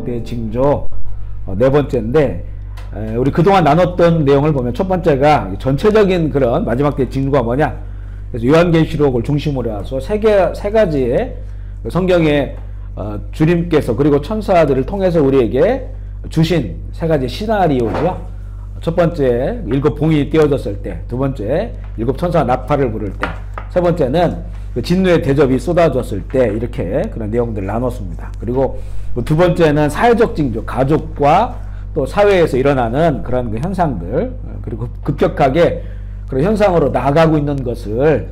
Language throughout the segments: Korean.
때의 징조 네 번째인데, 우리 그동안 나눴던 내용을 보면 첫 번째가 전체적인 그런 마지막 때의 징조가 뭐냐. 그래서 요한계시록을 중심으로 해서 세 가지의 성경의 주님께서 그리고 천사들을 통해서 우리에게 주신 세 가지 시나리오고요. 첫 번째, 일곱 봉이 띄워졌을 때, 두 번째, 일곱 천사가 나팔을 부를 때, 세 번째는 그 진노의 대접이 쏟아졌을 때, 이렇게 그런 내용들을 나눴습니다. 그리고 두 번째는 사회적 징조, 가족과 또 사회에서 일어나는 그런 그 현상들, 그리고 급격하게 그런 현상으로 나아가고 있는 것을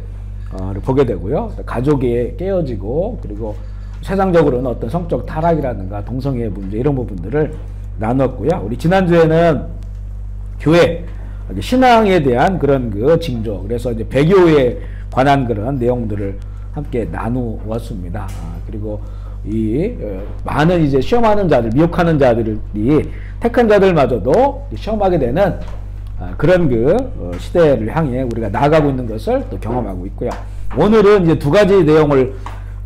보게 되고요. 가족이 깨어지고, 그리고 세상적으로는 어떤 성적 타락이라든가 동성애의 문제, 이런 부분들을 나눴고요. 우리 지난주에는 교회, 신앙에 대한 그런 그 징조, 그래서 이제 배교에 관한 그런 내용들을 함께 나누었습니다. 그리고 이 많은 이제 시험하는 자들, 미혹하는 자들이 택한 자들마저도 시험하게 되는 그런 그 시대를 향해 우리가 나아가고 있는 것을 또 경험하고 있고요. 오늘은 이제 두 가지 내용을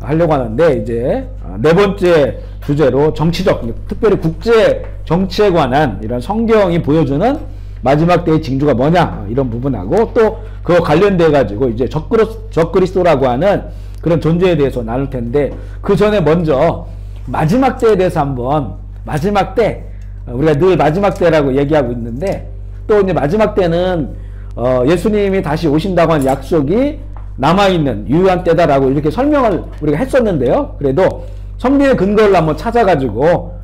하려고 하는데, 이제 네 번째 주제로 정치적, 특별히 국제 정치에 관한 이런 성경이 보여주는 마지막 때의 징조가 뭐냐, 이런 부분하고 또 그거 관련돼 가지고 이제 적그리스도라고 하는 그런 존재에 대해서 나눌 텐데, 그 전에 먼저 마지막 때에 대해서 한번, 마지막 때, 우리가 늘 마지막 때라고 얘기하고 있는데, 또 이제 마지막 때는 예수님이 다시 오신다고 하는 약속이 남아있는 유효한 때다라고 이렇게 설명을 우리가 했었는데요. 그래도 성경의 근거를 한번 찾아가지고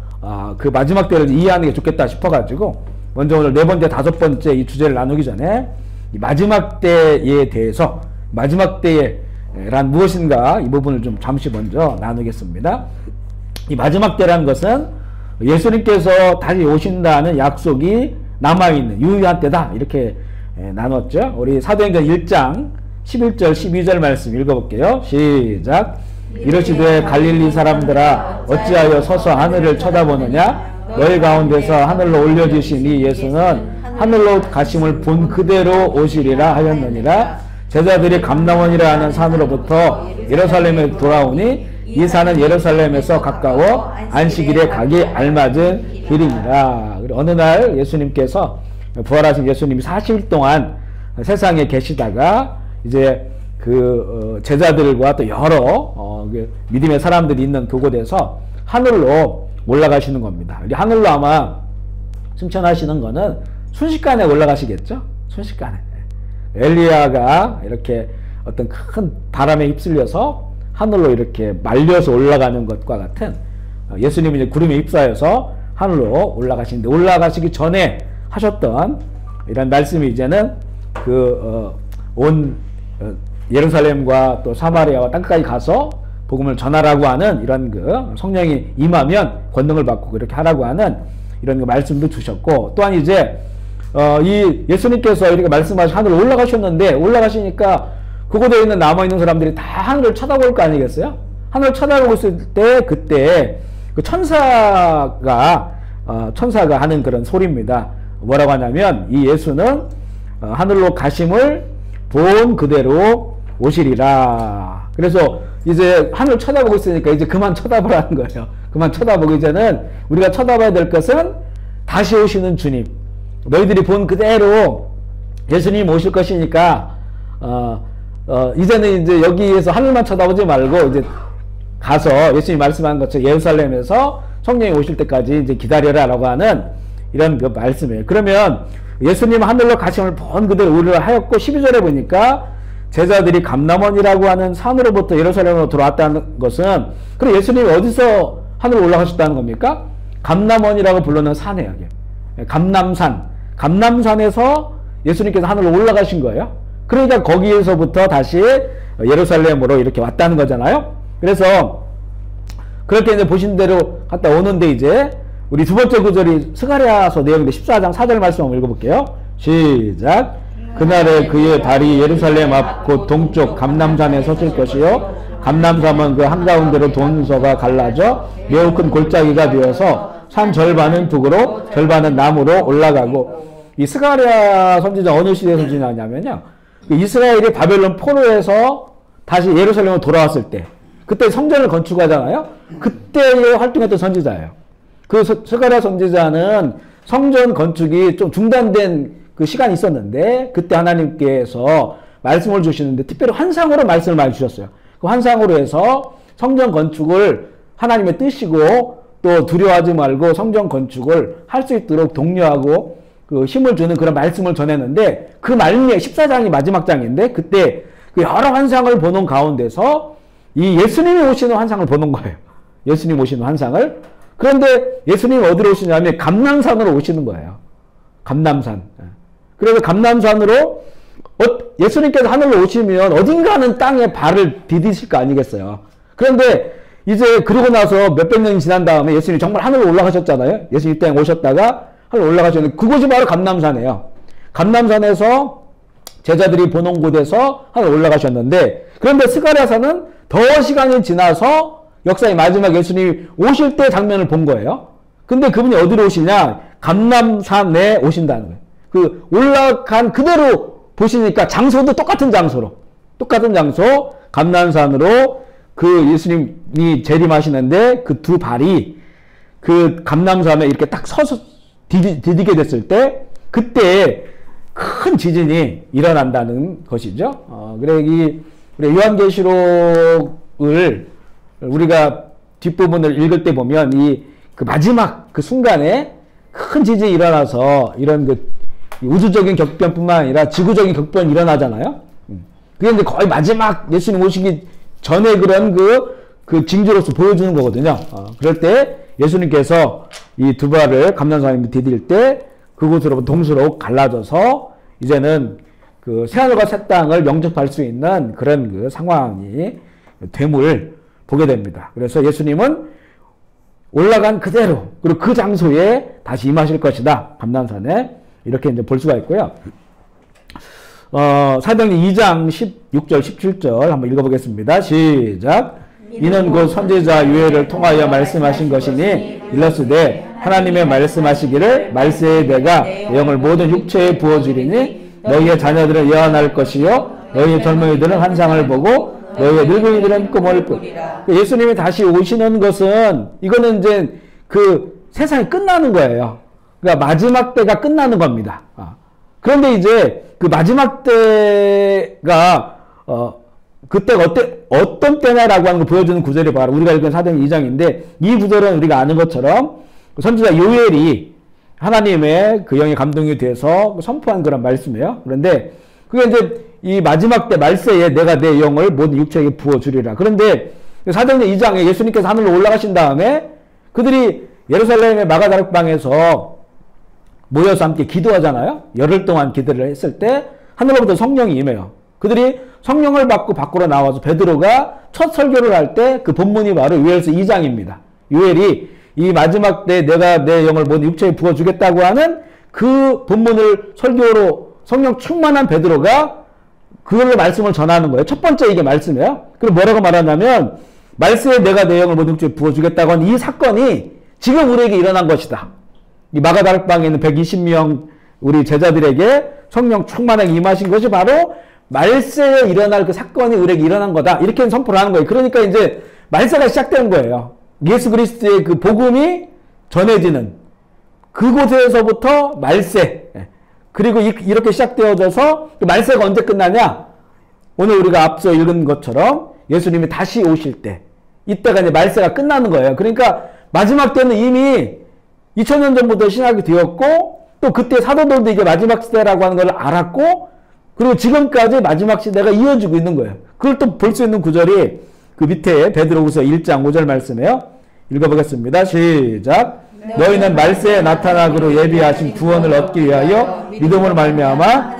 그 마지막 때를 이해하는 게 좋겠다 싶어가지고, 먼저 오늘 네 번째, 다섯 번째 이 주제를 나누기 전에 이 마지막 때에 대해서, 마지막 때란 무엇인가, 이 부분을 좀 잠시 먼저 나누겠습니다. 이 마지막 때라는 것은 예수님께서 다시 오신다는 약속이 남아있는 유효한 때다, 이렇게 나눴죠. 우리 사도행전 1장 11절 12절 말씀 읽어볼게요. 시작. 이르시되 갈릴리 사람들아 어찌하여 서서 하늘을 쳐다보느냐. 너희 가운데서 하늘로 올려주신 이 예수는 하늘로 가심을 본 그대로 오시리라 하였느니라. 제자들이 감람원이라 하는 산으로부터 예루살렘에 돌아오니 이 산은 예루살렘에서 가까워 안식일에 가기 알맞은 길이니라. 어느 날 예수님께서, 부활하신 예수님이 40일 동안 세상에 계시다가 이제 그 제자들과 또 여러 믿음의 사람들이 있는 그곳에서 하늘로 올라가시는 겁니다. 하늘로 아마 승천하시는 거는 순식간에 올라가시겠죠? 순식간에. 엘리야가 이렇게 어떤 큰 바람에 휩쓸려서 하늘로 이렇게 말려서 올라가는 것과 같은, 예수님이 이제 구름에 휩싸여서 하늘로 올라가시는데, 올라가시기 전에 하셨던 이런 말씀이 이제는 온 예루살렘과 또 사마리아와 땅끝까지 가서 복음을 전하라고 하는 이런 그 성령이 임하면 권능을 받고 그렇게 하라고 하는 이런 그 말씀도 주셨고, 또한 이제 이 예수님께서 이렇게 말씀하시고 하늘로 올라가셨는데, 올라가시니까 그곳에 있는 남아있는 사람들이 다 하늘을 쳐다볼 거 아니겠어요? 하늘을 쳐다보고 있을 때, 그때 그 천사가 하는 그런 소리입니다. 뭐라고 하냐면, 이 예수는 하늘로 가심을 본 그대로 오시리라. 그래서 이제 하늘 쳐다보고 있으니까 이제 그만 쳐다보라는 거예요. 그만 쳐다보기 전에는 우리가 쳐다봐야 될 것은 다시 오시는 주님. 너희들이 본 그대로 예수님 오실 것이니까 이제는 이제 여기에서 하늘만 쳐다보지 말고 이제 가서 예수님이 말씀한 것처럼 예루살렘에서 성령이 오실 때까지 이제 기다려라라고 하는 이런 그 말씀이에요. 그러면 예수님 하늘로 가심을 본 그대로 우리를 하였고, 12절에 보니까 제자들이 감람원이라고 하는 산으로부터 예루살렘으로 들어왔다는 것은, 그럼 예수님이 어디서 하늘로 올라가셨다는 겁니까? 감람원이라고 불러는 산이에요. 감람산에서 예수님께서 하늘로 올라가신 거예요. 그러니까 거기에서부터 다시 예루살렘으로 이렇게 왔다는 거잖아요. 그래서 그렇게 이제 보신 대로 갔다 오는데, 이제 우리 두 번째 구절이 스가랴서 내용인데 14장 4절 말씀 한번 읽어볼게요. 시작. 그날에 그의 발이 예루살렘 앞 곧 동쪽 감람산에 섰을 것이요, 감람산은 그 한가운데로 돈서가 갈라져 매우 큰 골짜기가 되어서 산 절반은 북으로 절반은 남으로 올라가고. 이 스가랴 선지자 어느 시대에서 지나냐면요, 이스라엘이 바벨론 포로에서 다시 예루살렘으로 돌아왔을 때, 그때 성전을 건축하잖아요. 그때에 활동했던 선지자예요. 그 스가랴 선지자는 성전 건축이 좀 중단된 그 시간이 있었는데 그때 하나님께서 말씀을 주시는데 특별히 환상으로 말씀을 많이 주셨어요. 그 환상으로 해서 성전 건축을 하나님의 뜻이고 또 두려워하지 말고 성전 건축을 할 수 있도록 독려하고 그 힘을 주는 그런 말씀을 전했는데 그 말미에 14장이 마지막 장인데 그때 그 여러 환상을 보는 가운데서 이 예수님이 오시는 환상을 보는 거예요. 예수님 오시는 환상을. 그런데 예수님이 어디로 오시냐면 감람산으로 오시는 거예요. 감람산. 그래서 감람산으로 예수님께서 하늘로 오시면 어딘가는 땅에 발을 디디실 거 아니겠어요. 그런데 이제 그러고 나서 몇백 년이 지난 다음에 예수님이 정말 하늘로 올라가셨잖아요. 예수님 이 땅에 오셨다가 하늘로 올라가셨는데 그곳이 바로 감람산이에요. 감람산에서 제자들이 보는 곳에서 하늘 올라가셨는데 그런데 스가랴서는 더 시간이 지나서 역사의 마지막 예수님이 오실 때 장면을 본 거예요. 근데 그분이 어디로 오시냐? 감람산에 오신다는 거예요. 그 올라간 그대로 보시니까 장소도 똑같은 장소로 감람산으로 그 예수님이 재림하시는데 그 두 발이 그 감람산에 이렇게 딱 서서 디디게 됐을 때 그때 큰 지진이 일어난다는 것이죠. 그래 우리 요한계시록을 우리가 뒷부분을 읽을 때 보면 그 마지막 그 순간에 큰 지진이 일어나서 이런 그 우주적인 격변뿐만 아니라 지구적인 격변이 일어나잖아요. 그게 이제 거의 마지막 예수님 오시기 전에 그런 그 징조로서 보여주는 거거든요. 그럴 때 예수님께서 이 두 발을 감람산에 디딜 때 그곳으로 동수로 갈라져서 이제는 그 새하늘과 새 땅을 영접할 수 있는 그런 그 상황이 됨을 보게 됩니다. 그래서 예수님은 올라간 그대로 그리고 그 장소에 다시 임하실 것이다. 감람산에 이렇게 이제 볼 수가 있고요. 사도행전 2장 16절 17절 한번 읽어보겠습니다. 시작. 이는 곧 선지자 요엘을 통하여 말씀하신 것이니 일러스되 하나님의 말씀하시기를 말세에 내가 내 영을 모든 육체에 부어주리니 너희의 자녀들은 예언할 것이요 너희의 젊은이들은 환상을 보고 너희의 늙은이들은 꿈을 꾸리라. 예수님이 다시 오시는 것은 이거는 이제 그 세상이 끝나는 거예요. 그러니까 마지막 때가 끝나는 겁니다. 그런데 이제 그 마지막 때가 그때가 어떤 때냐라고 하는 걸 보여주는 구절이 바로 우리가 읽은 사도행전 2장인데 이 구절은 우리가 아는 것처럼 선지자 요엘이 하나님의 그 영의 감동이 돼서 선포한 그런 말씀이에요. 그런데 그게 이제 이 마지막 때 말세에 내가 내 영을 모든 육체에게 부어주리라. 그런데 사도행전 2장에 예수님께서 하늘로 올라가신 다음에 그들이 예루살렘의 마가다락방에서 모여서 함께 기도하잖아요. 열흘 동안 기도를 했을 때 하늘로부터 성령이 임해요. 그들이 성령을 받고 밖으로 나와서 베드로가 첫 설교를 할 때 그 본문이 바로 요엘서 2장입니다. 요엘이 이 마지막 때 내가 내 영을 모든 육체에 부어주겠다고 하는 그 본문을 설교로 성령 충만한 베드로가 그걸로 말씀을 전하는 거예요. 첫 번째 이게 말씀이에요. 그리고 뭐라고 말하냐면 말세에 내가 내 영을 모든 육체에 부어주겠다고 하는 이 사건이 지금 우리에게 일어난 것이다. 이 마가다락방에 있는 120명 우리 제자들에게 성령 충만하게 임하신 것이 바로 말세에 일어날 그 사건이 우리에게 일어난 거다. 이렇게 선포를 하는 거예요. 그러니까 이제 말세가 시작된 거예요. 예수 그리스도의 그 복음이 전해지는 그곳에서부터 말세. 그리고 이렇게 시작되어져서 말세가 언제 끝나냐? 오늘 우리가 앞서 읽은 것처럼 예수님이 다시 오실 때 이때가 이제 말세가 끝나는 거예요. 그러니까 마지막 때는 이미 2000년 전부터 시작이 되었고 또 그때 사도들도 이게 마지막 시대라고 하는 걸 알았고 그리고 지금까지 마지막 시대가 이어지고 있는 거예요. 그걸 또 볼 수 있는 구절이 그 밑에 베드로후서 1장 5절 말씀이에요. 읽어보겠습니다. 시작. 너희는 말세에 나타나기로 예비하신 구원을 얻기 위하여 믿음으로 말미암아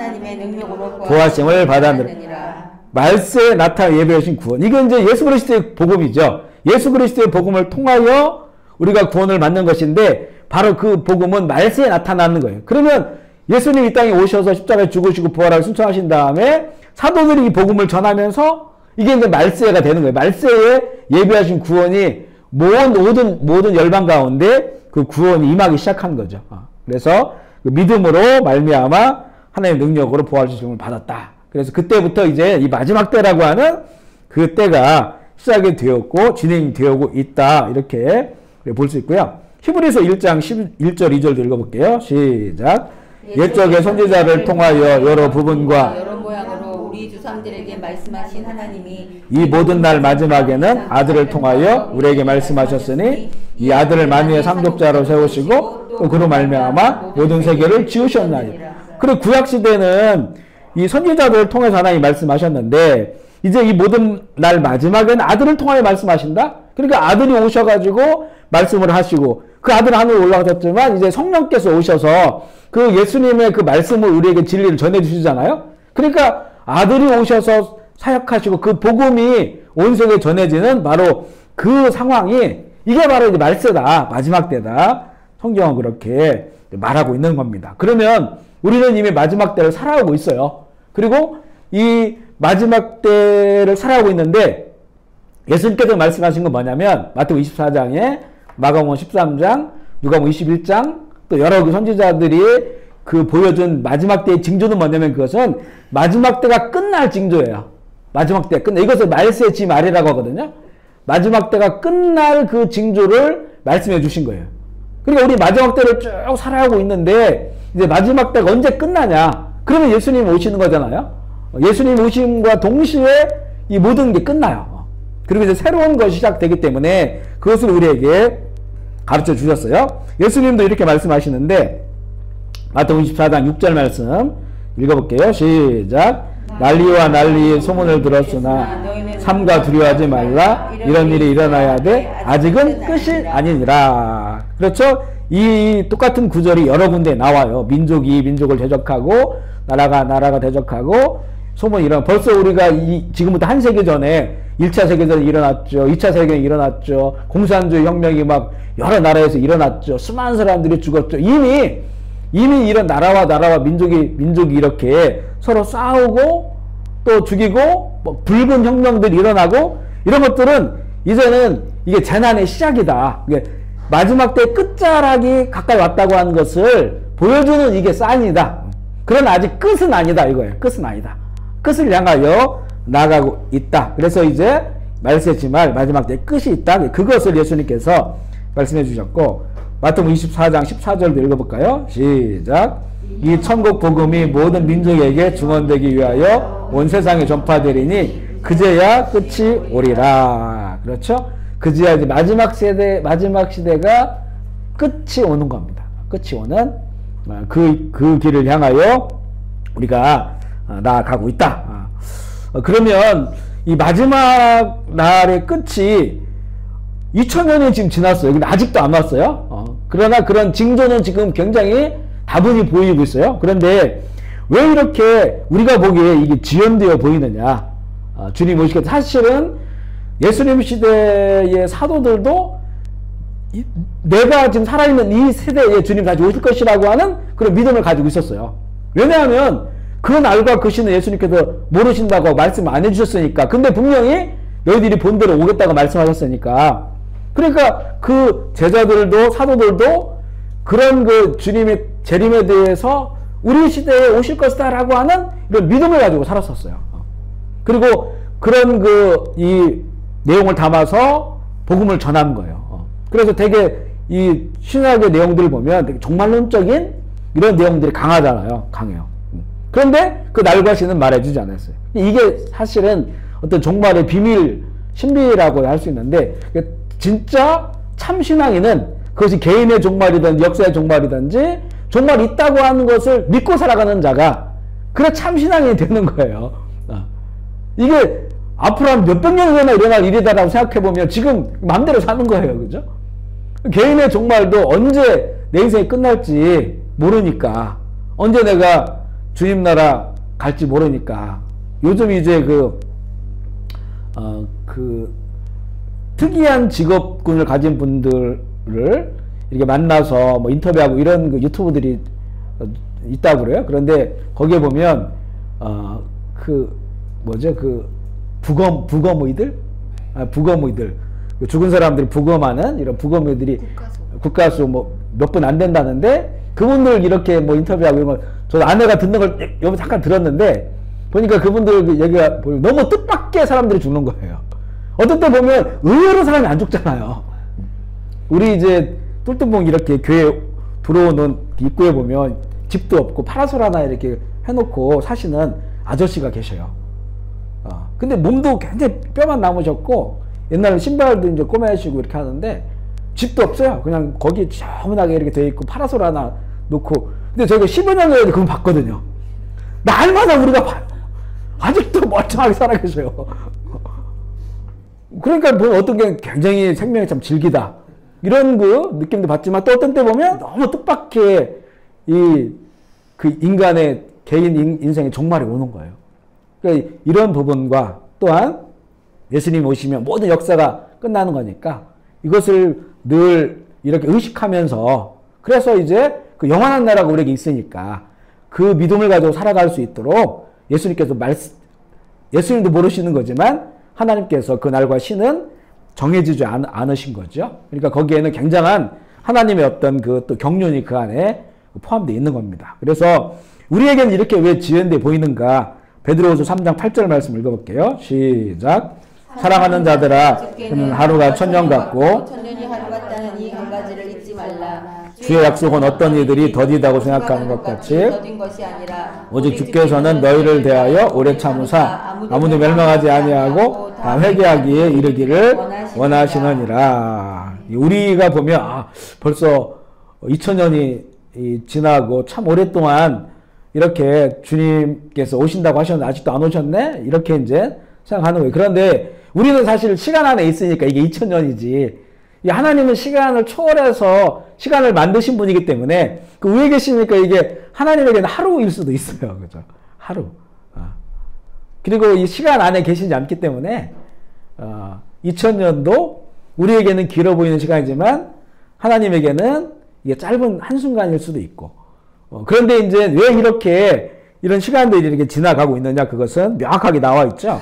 부활심을 받았느니라. 말세에 나타나 예비하신 구원. 이건 이제 예수 그리스도의 복음이죠. 예수 그리스도의 복음을 통하여 우리가 구원을 받는 것인데 바로 그 복음은 말세에 나타나는 거예요. 그러면 예수님 이 땅에 오셔서 십자가에 죽으시고 부활하고 순천하신 다음에 사도들이 이 복음을 전하면서 이게 이제 말세가 되는 거예요. 말세에 예비하신 구원이 모든 열방 가운데 그 구원이 임하기 시작한 거죠. 그래서 그 믿음으로 말미암아 하나님의 능력으로 부활주심을 받았다. 그래서 그때부터 이제 이 마지막 때라고 하는 그 때가 시작이 되었고 진행이 되고 있다. 이렇게 볼 수 있고요. 히브리서 1장 11절 2절도 읽어볼게요. 시작. 옛적의 선지자를 통하여 여러 부분과 여러 모양으로 우리 조상들에게 말씀하신 하나님이 이 모든 날 마지막에는 아들을 통하여 우리에게 말씀하셨으니 이 아들을 만유의 상급자로 세우시고 또 그로 말미암아 모든 세계를 지으셨나니. 그리고 구약 시대는 이 선지자들을 통해서 하나님이 말씀하셨는데 이제 이 모든 날 마지막에는 아들을 통하여 말씀하신다. 그러니까 아들이 오셔가지고 말씀을 하시고 그 아들은 하늘에 올라가셨지만 이제 성령께서 오셔서 그 예수님의 그 말씀을 우리에게 진리를 전해주시잖아요. 그러니까 아들이 오셔서 사역하시고 그 복음이 온 세계에 전해지는 바로 그 상황이 이게 바로 이제 말세다. 마지막 때다. 성경은 그렇게 말하고 있는 겁니다. 그러면 우리는 이미 마지막 때를 살아오고 있어요. 그리고 이 마지막 때를 살아오고 있는데 예수님께서 말씀하신 건 뭐냐면 마태복음 24장에 마가복음 13장, 누가복음 21장 또 여러 그 선지자들이 그 보여준 마지막 때의 징조는 뭐냐면 그것은 마지막 때가 끝날 징조예요. 마지막 때가 끝나. 이것을 말세의 지말이라고 하거든요. 마지막 때가 끝날 그 징조를 말씀해 주신 거예요. 그러니까 우리 마지막 때를 쭉 살아가고 있는데 이제 마지막 때가 언제 끝나냐? 그러면 예수님 오시는 거잖아요. 예수님 오심과 동시에 이 모든 게 끝나요. 그리고 이제 새로운 것이 시작되기 때문에 그것을 우리에게 가르쳐 주셨어요. 예수님도 이렇게 말씀하시는데 마태복음 24장 6절 말씀 읽어볼게요. 시작. 난리와 난리의 소문을 들었으나 삼가 두려워하지 말라. 이런 일이 일어나야 돼. 아직은 끝이 아니니라. 그렇죠? 이 똑같은 구절이 여러 군데 나와요. 민족이 민족을 대적하고 나라가 대적하고 소문이 일어나. 벌써 우리가 지금부터 한 세기 전에 1차 세계대전이 일어났죠. 2차 세계대전이 일어났죠. 공산주의 혁명이 막 여러 나라에서 일어났죠. 수많은 사람들이 죽었죠. 이미 이런 나라와 민족이 이렇게 서로 싸우고 또 죽이고 뭐 붉은 혁명들이 일어나고 이런 것들은 이제는 이게 재난의 시작이다. 이게 마지막 때 끝자락이 가까이 왔다고 하는 것을 보여주는 이게 사인이다. 그러나 아직 끝은 아니다 이거예요. 끝은 아니다. 끝을 향하여 나아가고 있다. 그래서 이제 말세지말 마지막 때 끝이 있다. 그것을 예수님께서 말씀해 주셨고 마태복음 24장 14절도 읽어볼까요? 시작. 이 천국 복음이 모든 민족에게 증언되기 위하여 온 세상에 전파되리니 그제야 끝이 오리라. 그렇죠? 그제야 이제 마지막 시대가 끝이 오는 겁니다. 끝이 오는 그 길을 향하여 우리가 나아가고 있다. 그러면 이 마지막 날의 끝이 2000년이 지금 지났어요. 근데 아직도 안 왔어요. 그러나 그런 징조는 지금 굉장히 다분히 보이고 있어요. 그런데 왜 이렇게 우리가 보기에 이게 지연되어 보이느냐? 주님 오시겠다. 사실은 예수님 시대의 사도들도 내가 지금 살아있는 이 세대에 주님 다시 오실 것이라고 하는 그런 믿음을 가지고 있었어요. 왜냐하면 그 날과 그 시는 예수님께서 모르신다고 말씀 안 해주셨으니까. 근데 분명히 너희들이 본대로 오겠다고 말씀하셨으니까. 그러니까 그 제자들도 사도들도 그런 그 주님의 재림에 대해서 우리 시대에 오실 것이다 라고 하는 이런 믿음을 가지고 살았었어요. 그리고 그런 이 내용을 담아서 복음을 전한 거예요. 그래서 되게 이 신학의 내용들을 보면 되게 종말론적인 이런 내용들이 강하잖아요. 강해요. 그런데 그 날과 시는 말해주지 않았어요. 이게 사실은 어떤 종말의 비밀, 신비라고 할 수 있는데 진짜 참신앙인은 그것이 개인의 종말이든지 역사의 종말이든지 종말이 있다고 하는 것을 믿고 살아가는 자가 그래 참신앙인이 되는 거예요. 이게 앞으로 한 몇백 년 후에나 일어날 일이다라고 생각해보면 지금 마음대로 사는 거예요. 그죠? 개인의 종말도 언제 내 인생이 끝날지 모르니까 언제 내가 주님 나라 갈지 모르니까 요즘 이제 특이한 직업군을 가진 분들을 이렇게 만나서 뭐 인터뷰하고 이런 유튜브들이 있다고 그래요. 그런데 거기에 보면 부검의들? 부검의들. 죽은 사람들이 부검하는 이런 부검의들이 국가수 뭐 몇 분 안 된다는데 그분들 이렇게 뭐 인터뷰하고 이런 걸 저 아내가 듣는 걸 여기 잠깐 들었는데 보니까 그분들 얘기가 너무 뜻밖의 사람들이 죽는 거예요. 어떤 때 보면 의외로 사람이 안 죽잖아요. 우리 이제 뚫뚫봉 이렇게 교회 들어오는 입구에 보면 집도 없고 파라솔 하나 이렇게 해놓고 사시는 아저씨가 계셔요. 근데 몸도 굉장히 뼈만 남으셨고 옛날에 신발도 이제 꼬매시고 이렇게 하는데 집도 없어요. 그냥 거기 저문하게 이렇게 돼 있고 파라솔 하나 놓고. 근데 저희가 15년 전에 그거 봤거든요. 날마다 우리가 봐요. 아직도 멀쩡하게 살아계셔요. 그러니까 뭐 어떤 게 굉장히 생명이 참 질기다 이런 그 느낌도 받지만 또 어떤 때 보면 너무 뜻밖의 그 인간의 개인 인생의 종말이 오는 거예요. 그러니까 이런 부분과 또한 예수님 오시면 모든 역사가 끝나는 거니까 이것을 늘 이렇게 의식하면서 그래서 이제 그 영원한 나라가 우리에게 있으니까 그 믿음을 가지고 살아갈 수 있도록 예수님께서 예수님도 모르시는 거지만 하나님께서 그 날과 시는 정해지지 않으신 거죠. 그러니까 거기에는 굉장한 하나님의 어떤 그 또 경륜이 그 안에 포함되어 있는 겁니다. 그래서 우리에게는 이렇게 왜 지연되어 보이는가? 베드로후서 3장 8절 말씀 읽어볼게요. 시작. 사랑하는 자들아, 그는 하루가 천년 같고 천년이 하루 같다는 이 한 가지를 잊지 말라. 주의 약속은 어떤 이들이 더디다고 생각하는 것 같이 더딘 것이 아니라 오직 주께서는 너희를 대하여 오래 참으사 아무도 멸망하지 아니하고 다 회개하기에 이르기를 원하시느니라. 우리가 보면 벌써 2000년이 지나고 참 오랫동안 이렇게 주님께서 오신다고 하셨는데 아직도 안 오셨네? 이렇게 이제 생각하는 거예요. 그런데 우리는 사실 시간 안에 있으니까 이게 2000년이지. 하나님은 시간을 초월해서 시간을 만드신 분이기 때문에 그 위에 계시니까 이게 하나님에게는 하루일 수도 있어요. 그죠? 하루. 그리고 이 시간 안에 계시지 않기 때문에 2000년도 우리에게는 길어 보이는 시간이지만 하나님에게는 이게 짧은 한순간일 수도 있고 그런데 이제 왜 이렇게 이런 시간들이 이렇게 지나가고 있느냐 그것은 명확하게 나와 있죠.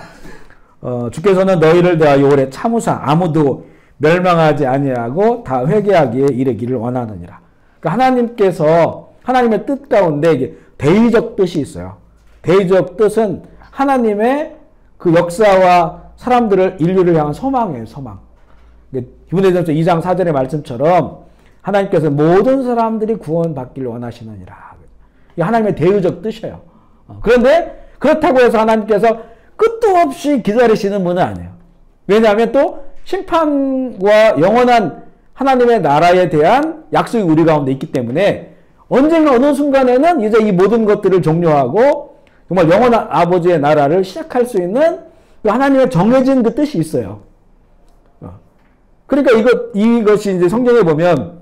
주께서는 너희를 대하여 오래 참으사 아무도 멸망하지 아니하고 다 회개하기에 이르기를 원하느니라. 그러니까 하나님께서 하나님의 뜻 가운데 이게 대의적 뜻이 있어요. 대의적 뜻은 하나님의 그 역사와 사람들을 인류를 향한 소망이에요. 소망. 히브리서서 2장 4절의 말씀처럼 하나님께서 모든 사람들이 구원받기를 원하시느니라. 이게 하나님의 대의적 뜻이에요. 그런데 그렇다고 해서 하나님께서 끝도 없이 기다리시는 분은 아니에요. 왜냐하면 또 심판과 영원한 하나님의 나라에 대한 약속이 우리 가운데 있기 때문에 언젠가 어느 순간에는 이제 이 모든 것들을 종료하고 정말 영원한 아버지의 나라를 시작할 수 있는 하나님의 정해진 그 뜻이 있어요. 그러니까 이것이 이제 성경에 보면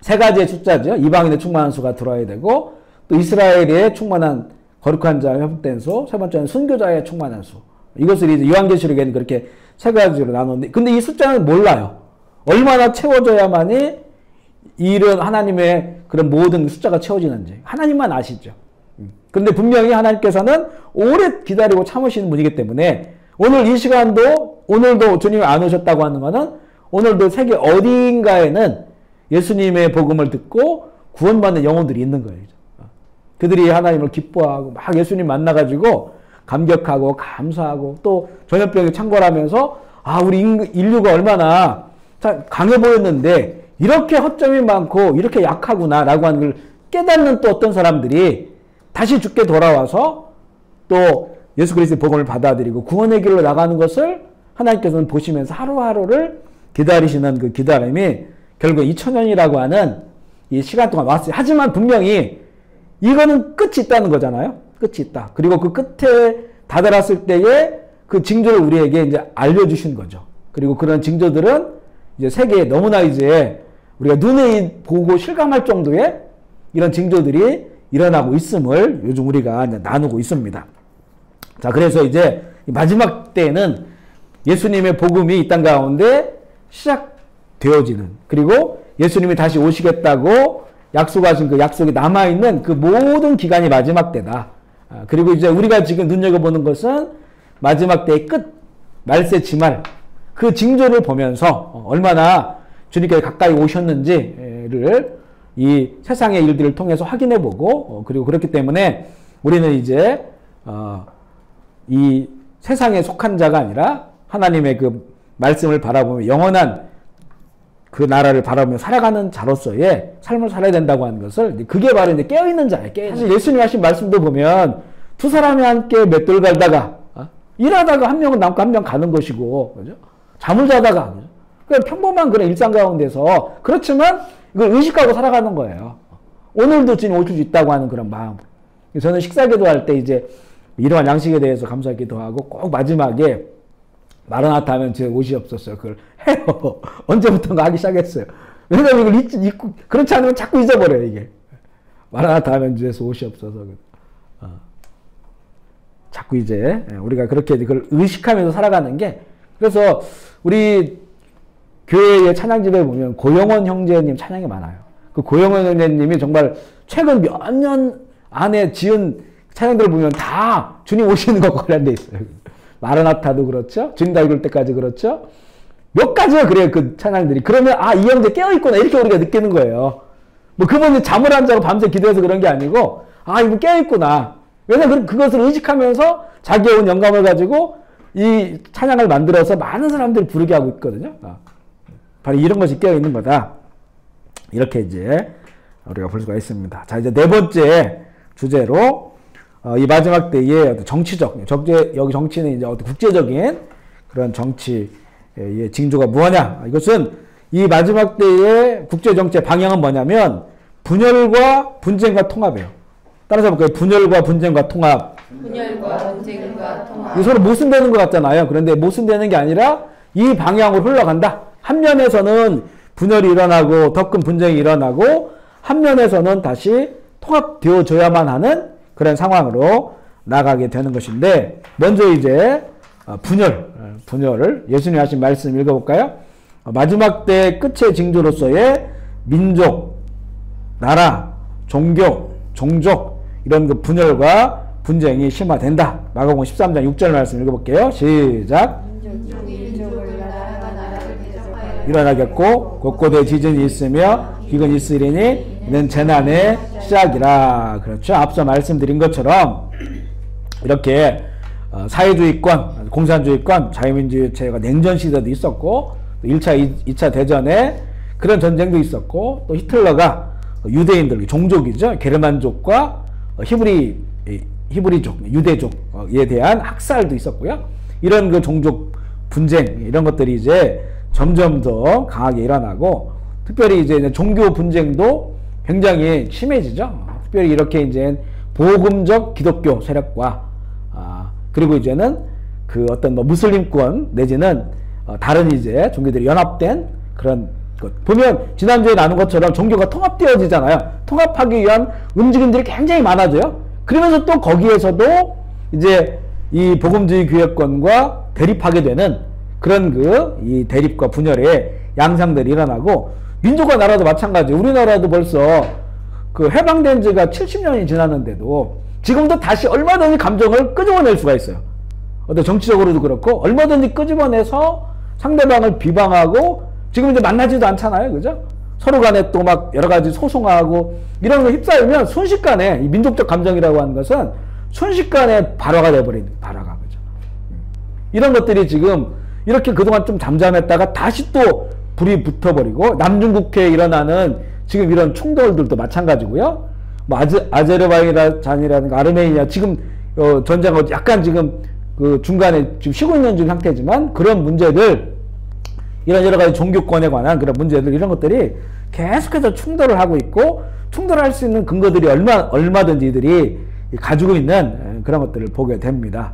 세 가지의 숫자죠. 이방인의 충만한 수가 들어야 되고 또 이스라엘의 충만한 거룩한 자의 회복된 수, 세 번째는 순교자의 충만한 수. 이것을 이제 요한계시록에는 그렇게 세 가지로 나누는데, 근데 이 숫자는 몰라요. 얼마나 채워져야만이 이런 하나님의 그런 모든 숫자가 채워지는지 하나님만 아시죠. 그런데 분명히 하나님께서는 오래 기다리고 참으시는 분이기 때문에 오늘 이 시간도 오늘도 주님이 안 오셨다고 하는 것은 오늘도 세계 어디인가에는 예수님의 복음을 듣고 구원받는 영혼들이 있는 거예요. 그들이 하나님을 기뻐하고 막 예수님 만나가지고 감격하고 감사하고 또 전염병에 창궐하면서 우리 인류가 얼마나 강해 보였는데 이렇게 허점이 많고 이렇게 약하구나 라고 하는 걸 깨닫는 또 어떤 사람들이 다시 죽게 돌아와서 또 예수 그리스도의 복음을 받아들이고 구원의 길로 나가는 것을 하나님께서는 보시면서 하루하루를 기다리시는 그 기다림이 결국 2000년이라고 하는 이 시간 동안 왔어요. 하지만 분명히 이거는 끝이 있다는 거잖아요. 끝이 있다. 그리고 그 끝에 다다랐을 때에 그 징조를 우리에게 이제 알려주신 거죠. 그리고 그런 징조들은 이제 세계에 너무나 이제 우리가 눈에 보고 실감할 정도의 이런 징조들이 일어나고 있음을 요즘 우리가 이제 나누고 있습니다. 자, 그래서 이제 마지막 때에는 예수님의 복음이 이 땅 가운데 시작되어지는, 그리고 예수님이 다시 오시겠다고 약속하신 그 약속이 남아있는 그 모든 기간이 마지막 때다. 그리고 이제 우리가 지금 눈여겨보는 것은 마지막 때의 끝, 말세 지말, 그 징조를 보면서 얼마나 주님께서 가까이 오셨는지를 이 세상의 일들을 통해서 확인해보고, 그리고 그렇기 때문에 우리는 이제 이 세상에 속한 자가 아니라 하나님의 그 말씀을 바라보며 영원한 그 나라를 바라보며 살아가는 자로서의 삶을 살아야 된다고 하는 것을 그게 바로 이제 깨어있는 자예요. 사실 예수님 하신 말씀도 보면 두 사람이 함께 맷돌 갈다가 일하다가 한 명은 남고 한 명 가는 것이고 그죠? 잠을 자다가 그죠? 그냥 평범한 그런 일상 가운데서 그렇지만 이걸 의식하고 살아가는 거예요. 오늘도 주님 오실 수 있다고 하는 그런 마음. 저는 식사 기도할 때 이제 이러한 양식에 대해서 감사 기도하고 꼭 마지막에 마라나타 하면 제 옷이 없었어요. 그걸 해요. 언제부턴가 하기 시작했어요. 왜냐면 이걸 잊고, 그렇지 않으면 자꾸 잊어버려요, 이게. 마라나타 하면 주에서 옷이 없어서. 자꾸 이제, 우리가 그렇게 그걸 의식하면서 살아가는 게, 그래서 우리 교회의 찬양집에 보면 고영원 형제님 찬양이 많아요. 그 고영원 형제님이 정말 최근 몇 년 안에 지은 찬양들을 보면 다 주님 오시는 것과 관련돼 있어요. 마라나타도 그렇죠. 주님 다 이룰 때까지 그렇죠. 몇 가지가 그래요. 그 찬양들이. 그러면 이 형제 깨어있구나 이렇게 우리가 느끼는 거예요. 뭐 그분이 잠을 안 자고 밤새 기도해서 그런 게 아니고 이분 깨어있구나. 왜냐면 그것을 의식하면서 자기의 온 영감을 가지고 이 찬양을 만들어서 많은 사람들이 부르게 하고 있거든요. 바로 이런 것이 깨어있는 거다. 이렇게 이제 우리가 볼 수가 있습니다. 자, 이제 네 번째 주제로 이 마지막 때의 정치적, 여기 정치는 이제 국제적인 그런 정치의 징조가 뭐냐? 이것은 이 마지막 때의 국제정치의 방향은 뭐냐면 분열과 분쟁과 통합이에요. 따라서 볼까요? 분열과 분쟁과 통합. 분열과 분쟁과 통합. 이 서로 모순되는 것 같잖아요. 그런데 모순되는 게 아니라 이 방향으로 흘러간다. 한 면에서는 분열이 일어나고 더 큰 분쟁이 일어나고 한 면에서는 다시 통합되어져야만 하는 그런 상황으로 나가게 되는 것인데 먼저 이제 분열을 예수님이 하신 말씀 읽어볼까요? 마지막 때 끝의 징조로서의 민족, 나라, 종교, 종족 이런 그 분열과 분쟁이 심화된다. 마가복음 13장 6절 말씀 읽어볼게요. 시작. 일어나겠고 곳곳에 지진이 있으며 기근이 있으리니 이는 재난의 시작이라. 그렇죠. 앞서 말씀드린 것처럼 이렇게 사회주의권, 공산주의권, 자유민주주의 체가 냉전 시대도 있었고 1차, 2차 대전에 그런 전쟁도 있었고 또 히틀러가 유대인들, 종족이죠. 게르만족과 히브리족, 유대족에 대한 학살도 있었고요. 이런 그 종족 분쟁 이런 것들이 이제 점점 더 강하게 일어나고 특별히 이제 종교 분쟁도 굉장히 심해지죠. 특별히 이렇게 이제 복음적 기독교 세력과 그리고 이제는 그 어떤 무슬림권 내지는 다른 이제 종교들이 연합된 그런 것. 보면 지난주에 나눈 것처럼 종교가 통합되어지잖아요. 통합하기 위한 움직임들이 굉장히 많아져요. 그러면서 또 거기에서도 이제 이 복음주의 교회권과 대립하게 되는 그런 이 대립과 분열의 양상들이 일어나고 민족과 나라도 마찬가지. 우리나라도 벌써 그 해방된 지가 70년이 지났는데도 지금도 다시 얼마든지 감정을 끄집어낼 수가 있어요. 어떤 정치적으로도 그렇고 얼마든지 끄집어내서 상대방을 비방하고 지금 이제 만나지도 않잖아요. 그죠? 서로 간에 또 막 여러 가지 소송하고 이런 거 휩싸이면 순식간에 이 민족적 감정이라고 하는 것은 순식간에 발화가 돼버리는 발화가. 그죠? 이런 것들이 지금 이렇게 그동안 좀 잠잠했다가 다시 또 불이 붙어버리고 남중국해에 일어나는 지금 이런 충돌들도 마찬가지고요. 뭐 아제르바이잔이라든가 아르메니아 지금 전쟁하고 약간 지금 그 중간에 지금 쉬고 있는 중 상태지만 그런 문제들 이런 여러 가지 종교권에 관한 그런 문제들 이런 것들이 계속해서 충돌을 하고 있고 충돌할 수 있는 근거들이 얼마든지 이들이 가지고 있는 그런 것들을 보게 됩니다.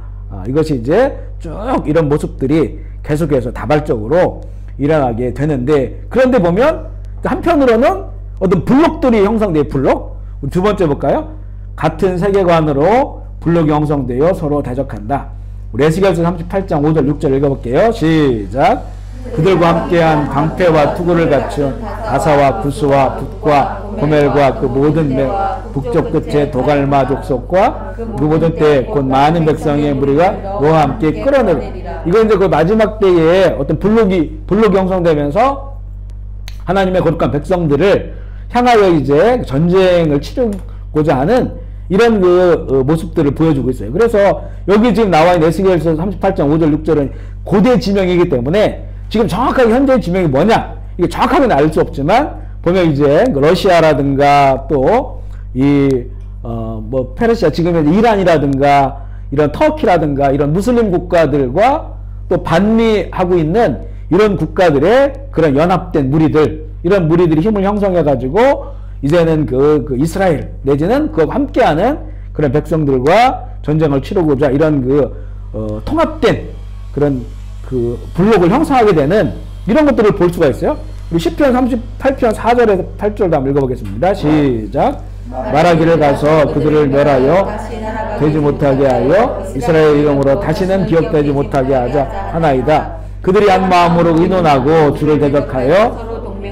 이것이 이제 쭉 이런 모습들이 계속해서 다발적으로 일어나게 되는데 그런데 보면 한편으로는 어떤 블록들이 형성돼요. 블록. 두 번째 볼까요? 같은 세계관으로 블록이 형성되어 서로 대적한다. 우리 에스겔서 38장 5절 6절 읽어볼게요. 시작. 그들과 함께한 방패와 투구를 갖춘 아사와 구스와 붓과 고멜과 그 모든 북쪽 끝에 도갈마 족속과 그 모든 때 곧 많은 백성의 무리가 너와 함께 끌어내리라. 이건 이제 그 마지막 때에 어떤 블록이 형성되면서 하나님의 거룩한 백성들을 향하여 이제 전쟁을 치르고자 하는 이런 그 모습들을 보여주고 있어요. 그래서 여기 지금 나와 있는 에스겔서 38장 5절 6절은 고대 지명이기 때문에 지금 정확하게 현재 지명이 뭐냐? 이게 정확하게는 알 수 없지만 보면 이제 러시아라든가 또 뭐 페르시아 지금의 이란이라든가 이런 터키라든가 이런 무슬림 국가들과 또 반미하고 있는 이런 국가들의 그런 연합된 무리들, 이런 무리들이 힘을 형성해 가지고 이제는 그 이스라엘 내지는 그와 함께하는 그런 백성들과 전쟁을 치르고자 이런 통합된 그런 블록을 형성하게 되는 이런 것들을 볼 수가 있어요. 우리 시편 38편 4절에서 8절 한번 읽어보겠습니다. 시작. 말하기를 가서 그들을 멸하여 되지 못하게 하여 이스라엘 이름으로 다시는 기억되지 못하게 하자 하나이다. 그들이 한 마음으로 의논하고 주를 대적하여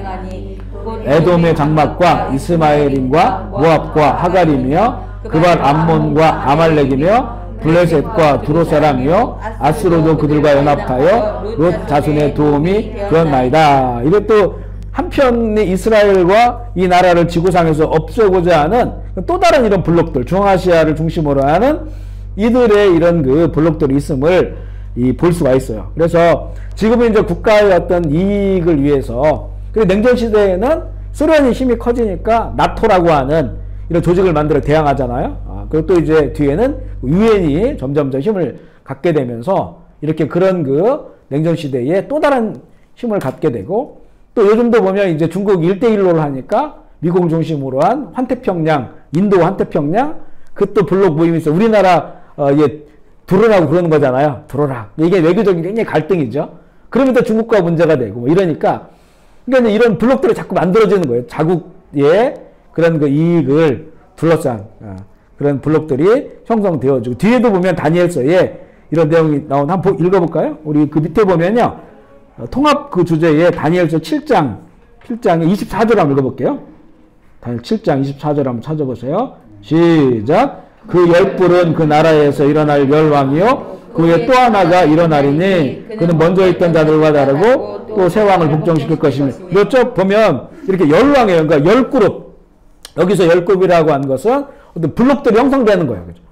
에돔의 장막과 이스마엘임과 모압과 하갈이며 그발 암몬과 아말렉이며 블레셋과 두로 사람이요 아스로도 그들과 연합하여 롯 자손의 도움이 그었나이다. 이게 또 한편이 이스라엘과 이 나라를 지구상에서 없애고자 하는 또 다른 이런 블록들, 중앙아시아를 중심으로 하는 이들의 이런 블록들이 있음을 볼 수가 있어요. 그래서 지금은 이제 국가의 어떤 이익을 위해서, 냉전 시대에는 소련이 힘이 커지니까 나토라고 하는 이런 조직을 만들어 대항하잖아요. 그리고 또 이제 뒤에는 유엔이 점점 더 힘을 갖게 되면서 이렇게 그런 냉전 시대에 또 다른 힘을 갖게 되고, 또 요즘도 보면 이제 중국 1대1로를 하니까 미국 중심으로 한 환태평양, 인도 환태평양, 그 또 블록 모임이 있어. 우리나라, 들어라고 그러는 거잖아요. 들어라. 이게 외교적인 굉장히 갈등이죠. 그러면 또 중국과 문제가 되고, 뭐 이러니까. 그러니까 이런 블록들이 자꾸 만들어지는 거예요. 자국의 그런 이익을 둘러싼, 그런 블록들이 형성되어지고, 뒤에도 보면 다니엘서에 이런 내용이 한번 읽어볼까요? 우리 그 밑에 보면요. 통합 주제에 다니엘서 7장에 24절 한번 읽어볼게요. 다니엘 7장 24절 한번 찾아보세요. 시작. 그 열불은 그 나라에서 일어날 멸왕이요 그 후에 또 하나가 일어나리니 그는 먼저 있던 자들과 다르고 또 새 왕을 복종시킬 것이니. 이쪽 보면 이렇게 열왕이에요. 그러니까 10그룹. 여기서 10그룹이라고 한 것은 어떤 블록들이 형성되는 거예요. 그죠?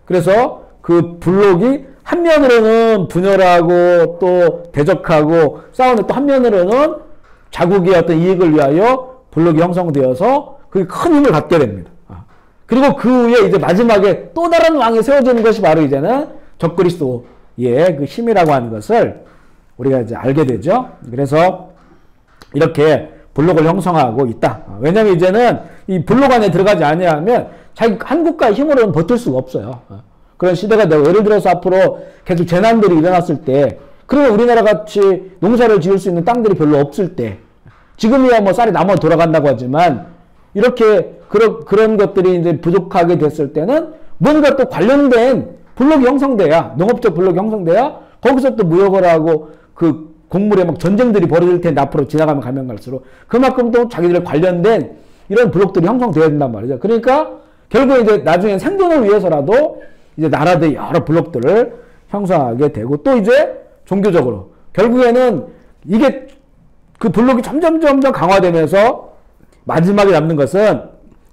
그래서 그 블록이 한면으로는 분열하고 또 대적하고 싸우는, 또 한면으로는 자국의 어떤 이익을 위하여 블록이 형성되어서 그게 큰 힘을 갖게 됩니다. 그리고 그 후에 이제 마지막에 또 다른 왕이 세워지는 것이 바로 이제는 적그리스도의 그 힘이라고 하는 것을 우리가 이제 알게 되죠. 그래서 이렇게 블록을 형성하고 있다. 왜냐면 이제는 이 블록 안에 들어가지 아니하면 자기 한 국가의 힘으로는 버틸 수가 없어요. 그런 시대가 되고, 예를 들어서 앞으로 계속 재난들이 일어났을 때, 그러면 우리나라 같이 농사를 지을 수 있는 땅들이 별로 없을 때, 지금이야 뭐 쌀이 남아 돌아간다고 하지만, 이렇게 그런 것들이 이제 부족하게 됐을 때는 뭔가 또 관련된 블록이 형성돼야, 농업적 블록이 형성돼야 거기서 또 무역을 하고 그 곡물에 막 전쟁들이 벌어질 텐데, 앞으로 지나가면 갈수록 그만큼 또 자기들 관련된 이런 블록들이 형성돼야 된단 말이죠. 그러니까 결국 이제 나중에 생존을 위해서라도 이제 나라들이 여러 블록들을 형성하게 되고, 또 이제 종교적으로 결국에는 이게 그 블록이 점점 강화되면서 마지막에 남는 것은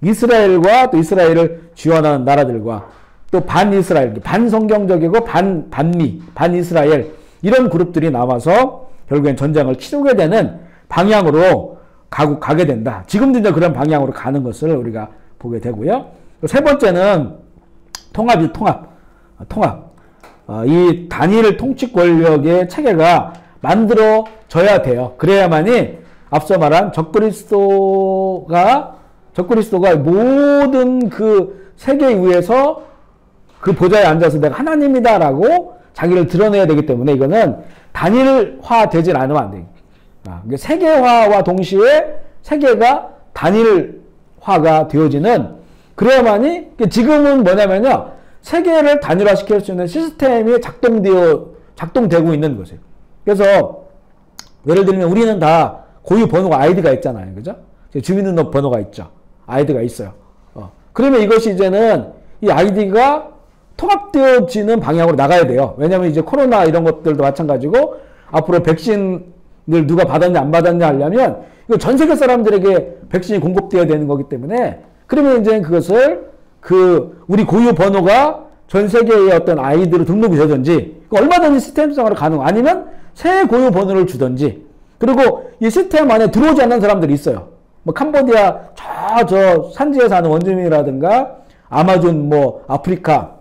이스라엘과 또 이스라엘을 지원하는 나라들과 또 반이스라엘, 반성경적이고 반미, 반이스라엘 이런 그룹들이 남아서 결국엔 전쟁을 치르게 되는 방향으로 가게 된다. 지금도 이제 그런 방향으로 가는 것을 우리가 보게 되고요. 세 번째는 통합. 이 단일 통치 권력의 체계가 만들어져야 돼요. 그래야만이 앞서 말한 적그리스도가 모든 그 세계 위에서 그 보좌에 앉아서 내가 하나님이다라고 자기를 드러내야 되기 때문에 이거는 단일화 되질 않으면 안 돼요. 세계화와 동시에 세계가 단일화가 되어지는, 그래야만이, 지금은 뭐냐면요, 세계를 단일화시킬 수 있는 시스템이 작동되고 있는 것이에요. 그래서 예를 들면 우리는 다 고유 번호가 아이디가 있잖아요. 그죠? 주민등록번호가 있죠. 아이디가 있어요. 그러면 이것이 이제는 이 아이디가 통합되어지는 방향으로 나가야 돼요. 왜냐면 이제 코로나 이런 것들도 마찬가지고 앞으로 백신을 누가 받았냐 안 받았냐 하려면 이거 전 세계 사람들에게 백신이 공급되어야 되는 거기 때문에, 그러면 이제 그것을 우리 고유 번호가 전 세계의 어떤 아이디로 등록이 되든지, 얼마든지 시스템상으로 가능, 아니면 새 고유 번호를 주든지, 그리고 이 시스템 안에 들어오지 않는 사람들이 있어요. 뭐 캄보디아 저 산지에 사는 원주민이라든가 아마존 뭐 아프리카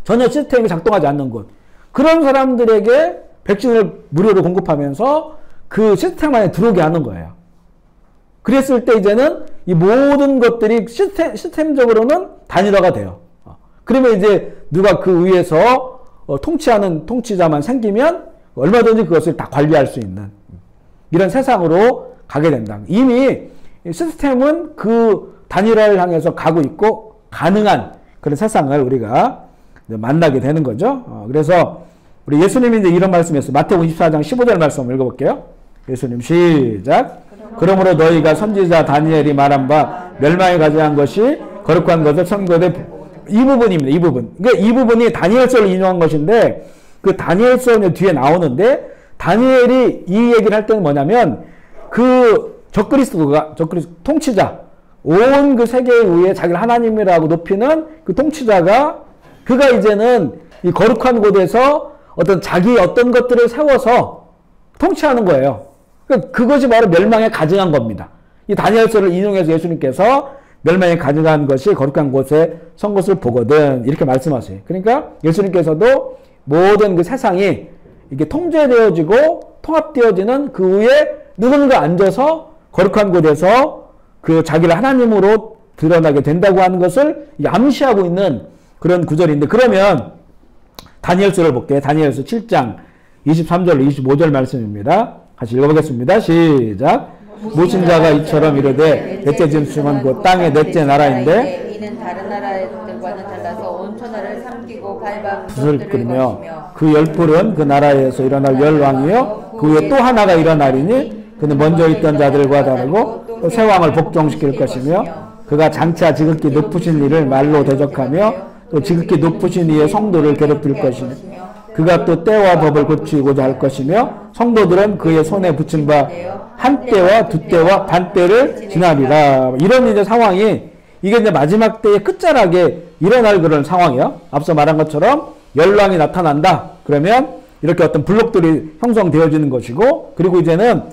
전혀 시스템이 작동하지 않는 곳, 그런 사람들에게 백신을 무료로 공급하면서 그 시스템 안에 들어오게 하는 거예요. 그랬을 때 이제는 이 모든 것들이 시스템적으로는 단일화가 돼요. 그러면 이제 누가 그 위에서 통치하는 통치자만 생기면 얼마든지 그것을 다 관리할 수 있는 이런 세상으로 가게 된다. 이미 시스템은 그 단일화를 향해서 가고 있고 가능한 그런 세상을 우리가 만나게 되는 거죠. 그래서 우리 예수님이 이제 이런 말씀이었어요. 마태복음 24장 15절 말씀 읽어볼게요. 예수님 시작. 그러므로 너희가 선지자 다니엘이 말한 바 멸망에 가져간 것이 거룩한 것을 선고되, 이 부분입니다. 이 부분. 그러니까 이 부분이 다니엘서를 인용한 것인데 그 다니엘서는 뒤에 나오는데 다니엘이 이 얘기를 할 때는 뭐냐면 그 적그리스도가 통치자, 온 그 세계 위에 자기를 하나님이라고 높이는 그 통치자가 그가 이제는 이 거룩한 곳에서 자기 어떤 것들을 세워서 통치하는 거예요. 그러니까 그것이 바로 멸망에 가증한 겁니다. 이 다니엘서를 인용해서 예수님께서 멸망에 가증한 것이 거룩한 곳에 선 것을 보거든 이렇게 말씀하세요. 그러니까 예수님께서도 모든 그 세상이 이게 통제되어지고 통합되어지는 그 위에 누군가 앉아서 거룩한 곳에서 그 자기를 하나님으로 드러나게 된다고 하는 것을 암시하고 있는 그런 구절인데, 그러면 다니엘서를 볼게요. 다니엘서 7장 23절 25절 말씀입니다. 같이 읽어보겠습니다. 시작. 무신자가 이처럼 이르되 넷째 짐승은 곧 땅의 넷째 나라인데 이는 다른 나라들과는 달라서 온 천하를 삼키고 밟아 붓을 끓이며 그 열불은 그 나라에서 일어날 열왕이요 그 위에 또 하나가 일어나리니 그는 먼저 있던 자들과 다르고 또 새 왕을 복종시킬 것이며 그가 장차 지극히 높으신 이를 말로 대적하며 또 지극히 높으신 이의 성도를 괴롭힐 것이며 그가 또 때와 법을 고치고자 할 것이며 성도들은 그의 손에 붙인 바 한 때와 두 때와 반 때를 지나리라. 이런 이제 상황이 이게 이제 마지막 때의 끝자락에 일어날 그런 상황이요. 앞서 말한 것처럼 열왕이 나타난다. 그러면 이렇게 어떤 블록들이 형성되어지는 것이고, 그리고 이제는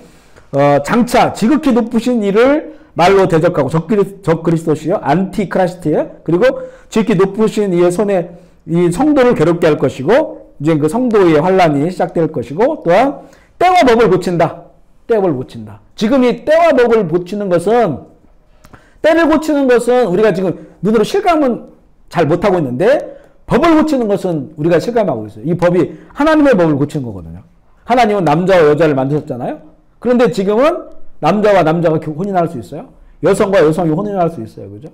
장차 지극히 높으신 이를 말로 대적하고 적그리스도시요 안티크라스트예요. 그리고 지극히 높으신 이의 손에 이 성도를 괴롭게 할 것이고, 이제 그 성도의 환란이 시작될 것이고, 또한 때와 법을 고친다. 때를 고친다. 지금 이 때와 법을 고치는 것은, 때를 고치는 것은 우리가 지금 눈으로 실감은 잘 못하고 있는데 법을 고치는 것은 우리가 실감하고 있어요. 이 법이 하나님의 법을 고치는 거거든요. 하나님은 남자와 여자를 만드셨잖아요. 그런데 지금은 남자와 남자가 혼인할 수 있어요. 여성과 여성이 혼인할 수 있어요. 그죠?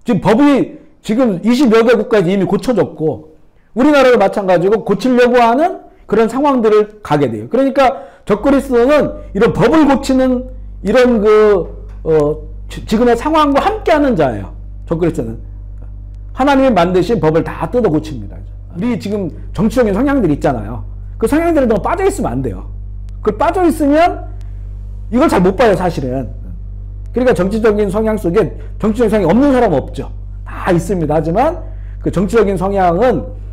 지금 법이 지금 20여 개 국가에서 이미 고쳐졌고 우리나라도 마찬가지고 고치려고 하는 그런 상황들을 가게 돼요. 그러니까 적그리스도는 이런 법을 고치는 이런 지금의 상황과 함께하는 자예요. 적그리스도는 하나님이 만드신 법을 다 뜯어 고칩니다. 우리 지금 정치적인 성향들이 있잖아요. 그 성향들에 너무 빠져 있으면 안 돼요. 그 빠져 있으면 이걸 잘 못 봐요, 사실은. 그러니까 정치적인 성향 속에 정치적인 성향이 없는 사람은 없죠. 다 있습니다. 하지만 그 정치적인 성향은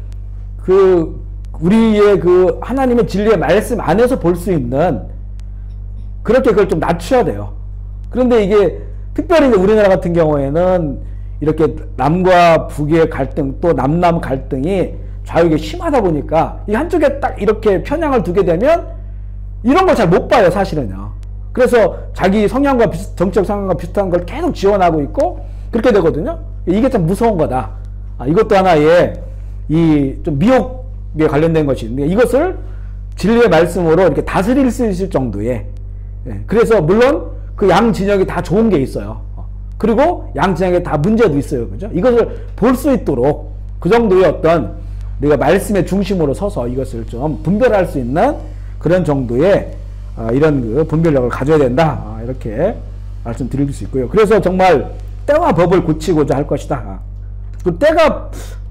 우리의 그 하나님의 진리의 말씀 안에서 볼 수 있는 그렇게 그걸 좀 낮춰야 돼요. 그런데 이게 특별히 이제 우리나라 같은 경우에는 이렇게 남과 북의 갈등 또 남남 갈등이 좌우에 심하다 보니까 이 한쪽에 딱 이렇게 편향을 두게 되면 이런 걸 잘 못 봐요, 사실은요. 그래서 자기 성향과 정치적 성향과 비슷한 걸 계속 지원하고 있고 그렇게 되거든요. 이게 참 무서운 거다. 이것도 하나의 좀 미혹에 관련된 것인데 이것을 진리의 말씀으로 이렇게 다스릴 수 있을 정도의, 그래서 물론 그 양 진영이 다 좋은 게 있어요. 그리고 양 진영에 다 문제도 있어요. 그죠? 이것을 볼 수 있도록 그 정도의 어떤 우리가 말씀의 중심으로 서서 이것을 좀 분별할 수 있는 그런 정도의 이런 그 분별력을 가져야 된다. 이렇게 말씀드릴 수 있고요. 그래서 정말 때와 법을 고치고자 할 것이다. 그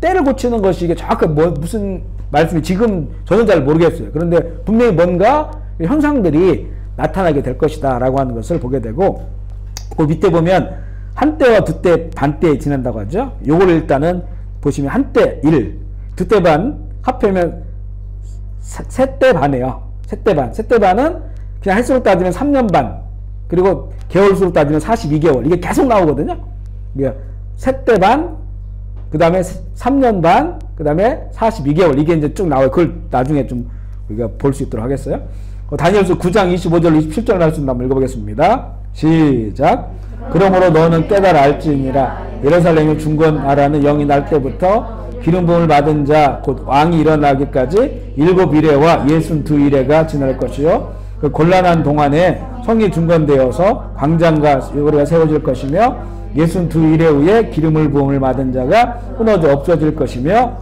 때를 고치는 것이 이게 정확히 무슨 말씀이 지금 저는 잘 모르겠어요. 그런데 분명히 뭔가 현상들이 나타나게 될 것이다 라고 하는 것을 보게 되고, 그 밑에 보면 한때와 두때 반때에 지난다고 하죠. 요걸 일단은 보시면 한때 1, 두때 반 합하면 세때 반이에요. 세때 반. 세때 반은 그냥 횟수로 따지면 3년 반, 그리고 개월수로 따지면 42개월. 이게 계속 나오거든요. 이게 셋대 반, 그 다음에 3년 반, 그 다음에 42개월. 이게 이제 쭉 나와요. 그걸 나중에 좀 우리가 볼 수 있도록 하겠어요. 다니엘서 9장 25절, 27절 말씀 한번 읽어보겠습니다. 시작. 그러므로 너는 깨달아 알지니라. 예루살렘의 중건하라는 영이 날 때부터 기름 부음을 받은 자 곧 왕이 일어나기까지 7이레와 62이레가 지날 것이요. 그 곤란한 동안에 성이 중건되어서 광장과 요리가 세워질 것이며 62이레 후에 기름을 부음을 받은 자가 끊어져 없어질 것이며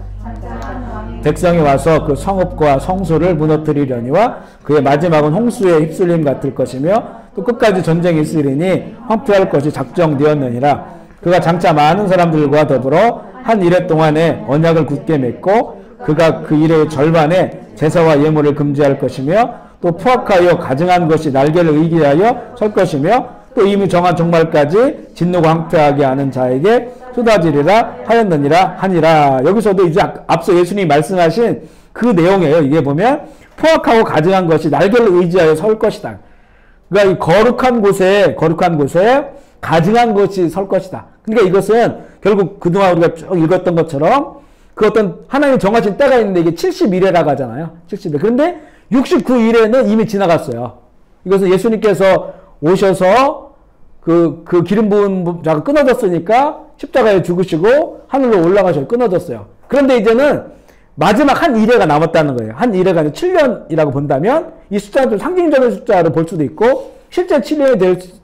백성이 와서 그 성읍과 성소를 무너뜨리려니와 그의 마지막은 홍수에 휩쓸림 같을 것이며 또 끝까지 전쟁이 있으리니 황폐할 것이 작정되었느니라. 그가 장차 많은 사람들과 더불어 한 이레 동안에 언약을 굳게 맺고 그가 그 이레의 절반에 제사와 예물을 금지할 것이며 또 포악하여 가증한 것이 날개를 의기하여 설 것이며 또 이미 정한 종말까지 진노가 황폐하게 하는 자에게 쏟아지리라 하였느니라 하니라. 여기서도 이제 앞서 예수님이 말씀하신 그 내용이에요. 이게 보면 포악하고 가증한 것이 날개를 의지하여 설 것이다. 그러니까 이 거룩한 곳에 가증한 것이 설 것이다. 그러니까 이것은 결국 그동안 우리가 쭉 읽었던 것처럼 그 어떤 하나님이 정하신 때가 있는데 이게 71회라고 하잖아요. 71회. 그런데 69일에는 이미 지나갔어요. 이것은 예수님께서 오셔서 그 기름 부은 자가 끊어졌으니까 십자가에 죽으시고 하늘로 올라가셔서 끊어졌어요. 그런데 이제는 마지막 한 이래가 남았다는 거예요. 한 이래가 7년이라고 본다면 이 숫자는 좀 상징적인 숫자로 볼 수도 있고 실제 7년이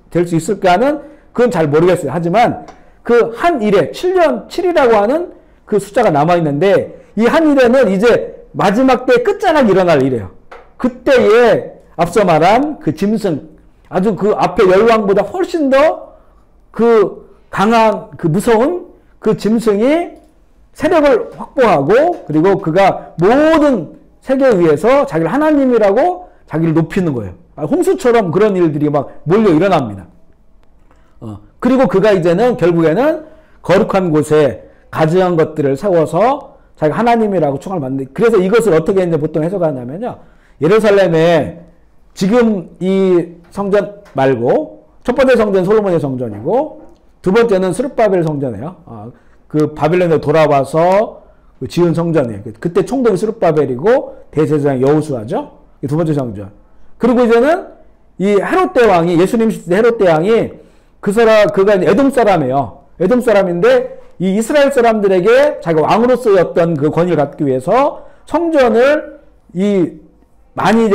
될 수 있을까는 그건 잘 모르겠어요. 하지만 그 한 이래 7년 7이라고 하는 그 숫자가 남아있는데 이 한 이래는 이제 마지막 때 끝자락 일어날 일이에요. 그때에 앞서 말한 그 짐승 아주 그 앞에 열왕보다 훨씬 더 그 강한 그 무서운 그 짐승이 세력을 확보하고 그리고 그가 모든 세계에 의해서 자기를 하나님이라고 자기를 높이는 거예요. 홍수처럼 그런 일들이 막 몰려 일어납니다. 그리고 그가 이제는 결국에는 거룩한 곳에 가증한 것들을 세워서 자기가 하나님이라고 총을 받는데 그래서 이것을 어떻게 이제 보통 해석하냐면요. 예루살렘에 지금 이 성전 말고 첫 번째 성전은 솔로몬의 성전이고 두 번째는 스룹바벨 성전이에요. 그 바빌론에 돌아와서 그 지은 성전이에요. 그때 총독이 스룹바벨이고 대제사장 여호수아죠. 두 번째 성전. 그리고 이제는 이 헤롯 대왕이 예수님 시대 헤롯 대왕이 그가 에돔 사람이에요. 에돔 사람인데 이 이스라엘 사람들에게 자기가 왕으로서의 어떤 그 권위를 갖기 위해서 성전을 많이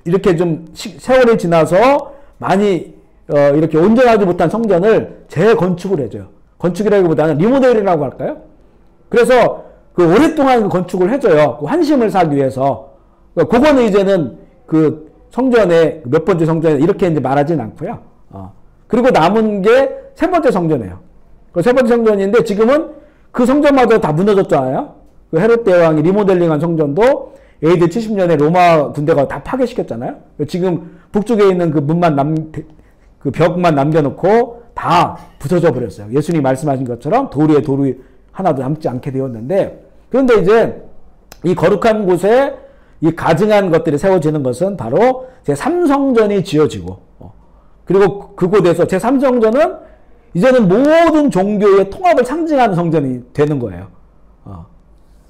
이렇게 좀 세월이 지나서 많이 이렇게 온전하지 못한 성전을 재건축을 해줘요. 건축이라기보다는 리모델이라고 할까요? 그래서 그 오랫동안 그 건축을 해줘요. 그 환심을 사기 위해서. 그거는 이제는 그 성전의 몇 번째 성전에 이렇게 이제 말하진 않고요. 그리고 남은 게 세 번째 성전이에요. 그 세 번째 성전인데 지금은 그 성전마저 다 무너졌잖아요. 그 헤롯 대왕이 리모델링한 성전도 AD 70년에 로마 군대가 다 파괴시켰잖아요. 지금 북쪽에 있는 그 그 벽만 남겨놓고 다 부서져 버렸어요. 예수님이 말씀하신 것처럼 돌 위에 돌이 하나도 남지 않게 되었는데 그런데 이제 이 거룩한 곳에 이 가증한 것들이 세워지는 것은 바로 제3성전이 지어지고 그리고 그곳에서 제3성전은 이제는 모든 종교의 통합을 상징하는 성전이 되는 거예요.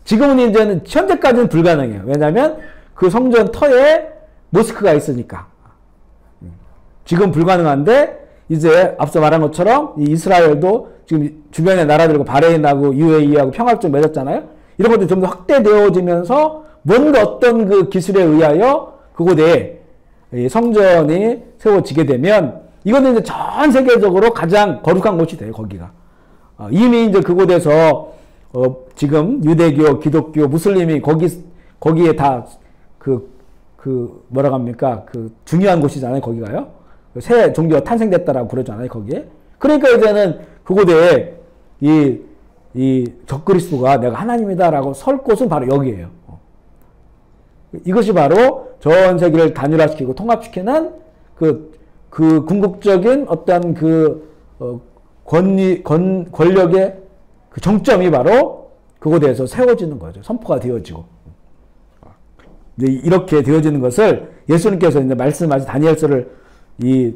지금은 이제는 현재까지는 불가능해요. 왜냐하면 그 성전 터에 모스크가 있으니까. 지금 불가능한데 이제 앞서 말한 것처럼 이 이스라엘도 지금 주변의 나라들과 바레인하고 UAE하고 평화협정 맺었잖아요. 이런 것들이 좀 더 확대되어지면서 뭔가 어떤 그 기술에 의하여 그곳에 성전이 세워지게 되면 이거는 이제 전 세계적으로 가장 거룩한 곳이 돼요. 거기가. 이미 이제 그곳에서 지금 유대교, 기독교, 무슬림이 거기에 다 뭐라고 합니까? 그 중요한 곳이잖아요. 거기가요. 새 종교가 탄생됐다라고 부르잖아요. 거기에. 그러니까 이제는 그곳에 이 적그리스도가 내가 하나님이다라고 설 곳은 바로 여기예요. 이것이 바로 전 세계를 단일화시키고 통합시키는 그 궁극적인 어떤 권력의 그 정점이 바로 그곳에서 세워지는 거죠. 선포가 되어지고. 이렇게 되어지는 것을 예수님께서 이제 말씀하신 다니엘서를 이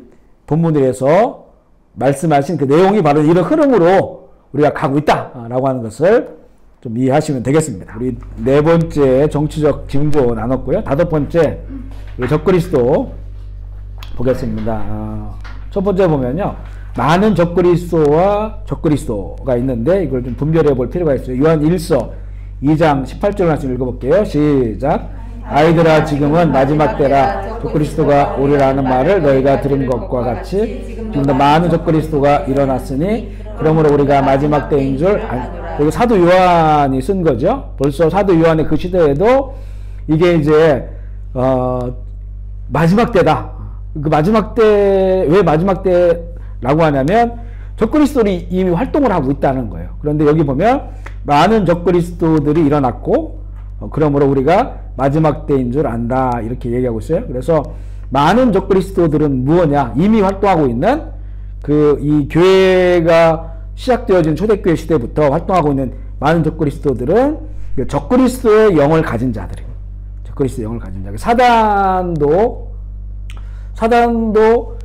본문에서 말씀하신 그 내용이 바로 이런 흐름으로 우리가 가고 있다라고 하는 것을 좀 이해하시면 되겠습니다. 우리 네 번째 정치적 징조 나눴고요. 다섯 번째 적그리스도 보겠습니다. 첫 번째 보면요. 많은 적그리스도와 적그리스도가 있는데 이걸 좀 분별해 볼 필요가 있어요. 요한 1서 2장 18절 말씀 읽어볼게요. 시작. 아이들아 지금은 마지막 때라 적그리스도가 오리라는 말을 너희가 들은 것과 같이 지금도 많은 적그리스도가 일어났으니 그러므로 우리가 마지막 때인 줄 여기 사도 요한이 쓴 거죠. 벌써 사도 요한의 그 시대에도 이게 이제 마지막 때다. 그 마지막 때 왜 마지막 때라고 하냐면 적그리스도들이 이미 활동을 하고 있다는 거예요. 그런데 여기 보면 많은 적그리스도들이 일어났고 그러므로 우리가 마지막 때인 줄 안다 이렇게 얘기하고 있어요. 그래서 많은 적그리스도들은 무엇냐? 이미 활동하고 있는 그 이 교회가 시작되어진 초대교회 시대부터 활동하고 있는 많은 적그리스도들은 적그리스도의 영을 가진 자들이에요. 적그리스도의 영을 가진 자. 사단도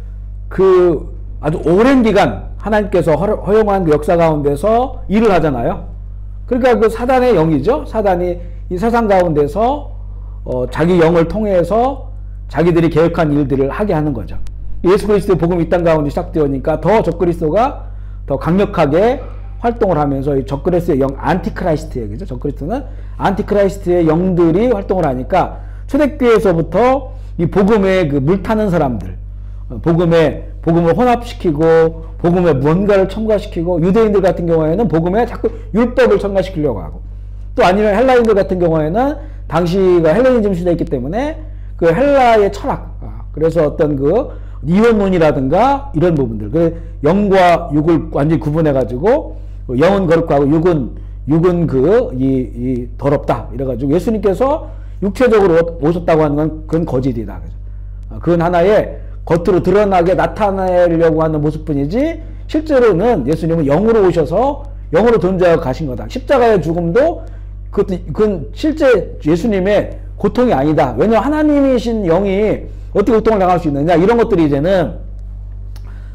그 아주 오랜 기간 하나님께서 허용한 그 역사 가운데서 일을 하잖아요. 그러니까 그 사단의 영이죠. 사단이 이 세상 가운데서 자기 영을 통해서 자기들이 계획한 일들을 하게 하는 거죠. 예수 그리스도의 복음이 이 땅 가운데 시작되니까 더 적그리스도가 더 강력하게 활동을 하면서 이 적그리스도의 영, 안티크라이스트예요. 그죠? 적그리스도는 안티크라이스트의 영들이 활동을 하니까 초대교회에서부터 이 복음에 그 물타는 사람들, 복음을 혼합시키고 복음에 무언가를 첨가시키고 유대인들 같은 경우에는 복음에 자꾸 율법을 첨가시키려고 하고 또 아니면 헬라인들 같은 경우에는 당시가 헬레니즘 시대였기 때문에 그 헬라의 철학, 그래서 어떤 그 이원론이라든가 이런 부분들, 그 영과 육을 완전히 구분해가지고 영은 거룩하고 육은 이 더럽다 이래가지고 예수님께서 육체적으로 오셨다고 하는 건 그건 거짓이다. 그건 하나의 겉으로 드러나게 나타내려고 하는 모습뿐이지 실제로는 예수님은 영으로 오셔서 영으로 존재하고 가신 거다. 십자가의 죽음도 그건 실제 예수님의 고통이 아니다. 왜냐하면 하나님이신 영이 어떻게 고통을 당할 수 있느냐 이런 것들이 이제는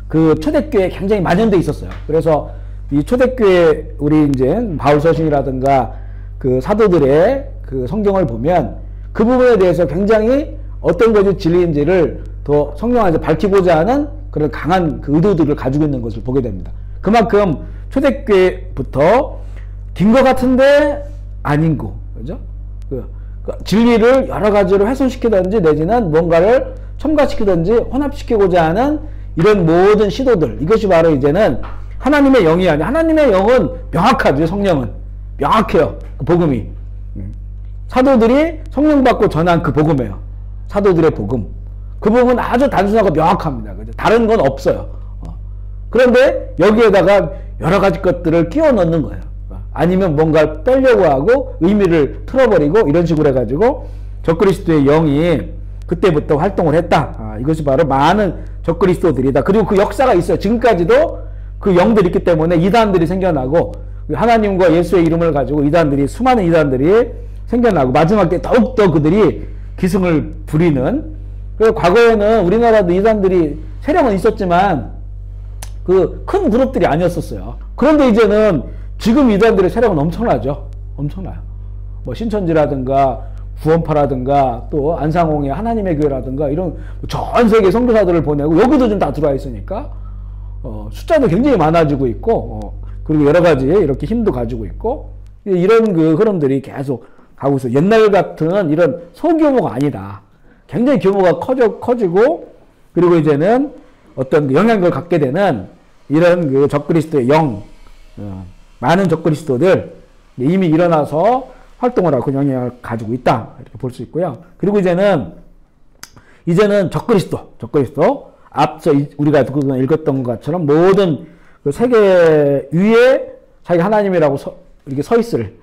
그 초대교회에 굉장히 만연돼 있었어요. 그래서 이 초대교회 우리 이제 바울 서신이라든가 그 사도들의 그 성경을 보면 그 부분에 대해서 굉장히 어떤 것이 진리인지를 더 성령 안에서 밝히고자 하는 그런 강한 그 의도들을 가지고 있는 것을 보게 됩니다. 그만큼 초대교회부터 긴 것 같은데 아닌 거, 그죠? 그 진리를 여러 가지로 훼손시키든지 내지는 뭔가를 첨가시키든지 혼합시키고자 하는 이런 모든 시도들, 이것이 바로 이제는 하나님의 영이 아니라 하나님의 영은 명확하죠. 성령은 명확해요. 그 복음이 사도들이 성령 받고 전한 그 복음이에요. 사도들의 복음. 그 부분은 아주 단순하고 명확합니다. 그죠? 다른 건 없어요. 그런데 여기에다가 여러 가지 것들을 끼워 넣는 거예요. 아니면 뭔가 빼려고 하고 의미를 틀어버리고 이런 식으로 해가지고 적그리스도의 영이 그때부터 활동을 했다. 이것이 바로 많은 적그리스도들이다. 그리고 그 역사가 있어요. 지금까지도 그 영들이 있기 때문에 이단들이 생겨나고 하나님과 예수의 이름을 가지고 수많은 이단들이 생겨나고 마지막 때 더욱더 그들이 기승을 부리는. 그래서 과거에는 우리나라도 이단들이 세력은 있었지만 그 큰 그룹들이 아니었었어요. 그런데 이제는 지금 이단들의 세력은 엄청나죠. 엄청나요. 뭐 신천지라든가 구원파라든가 또 안상홍의 하나님의 교회라든가 이런 전 세계 선교사들을 보내고 여기도 좀 다 들어와 있으니까 숫자도 굉장히 많아지고 있고 그리고 여러 가지 이렇게 힘도 가지고 있고 이런 그 흐름들이 계속 가고 있어요. 옛날 같은 이런 소규모가 아니다. 굉장히 규모가 커지고 그리고 이제는 어떤 영향력을 갖게 되는 이런 그 적그리스도의 영, 많은 적그리스도들 이미 일어나서 활동을 하고 영향을 가지고 있다 이렇게 볼 수 있고요. 그리고 이제는 적그리스도 앞서 우리가 읽었던 것처럼 모든 그 세계 위에 자기 하나님이라고 이렇게 서 있을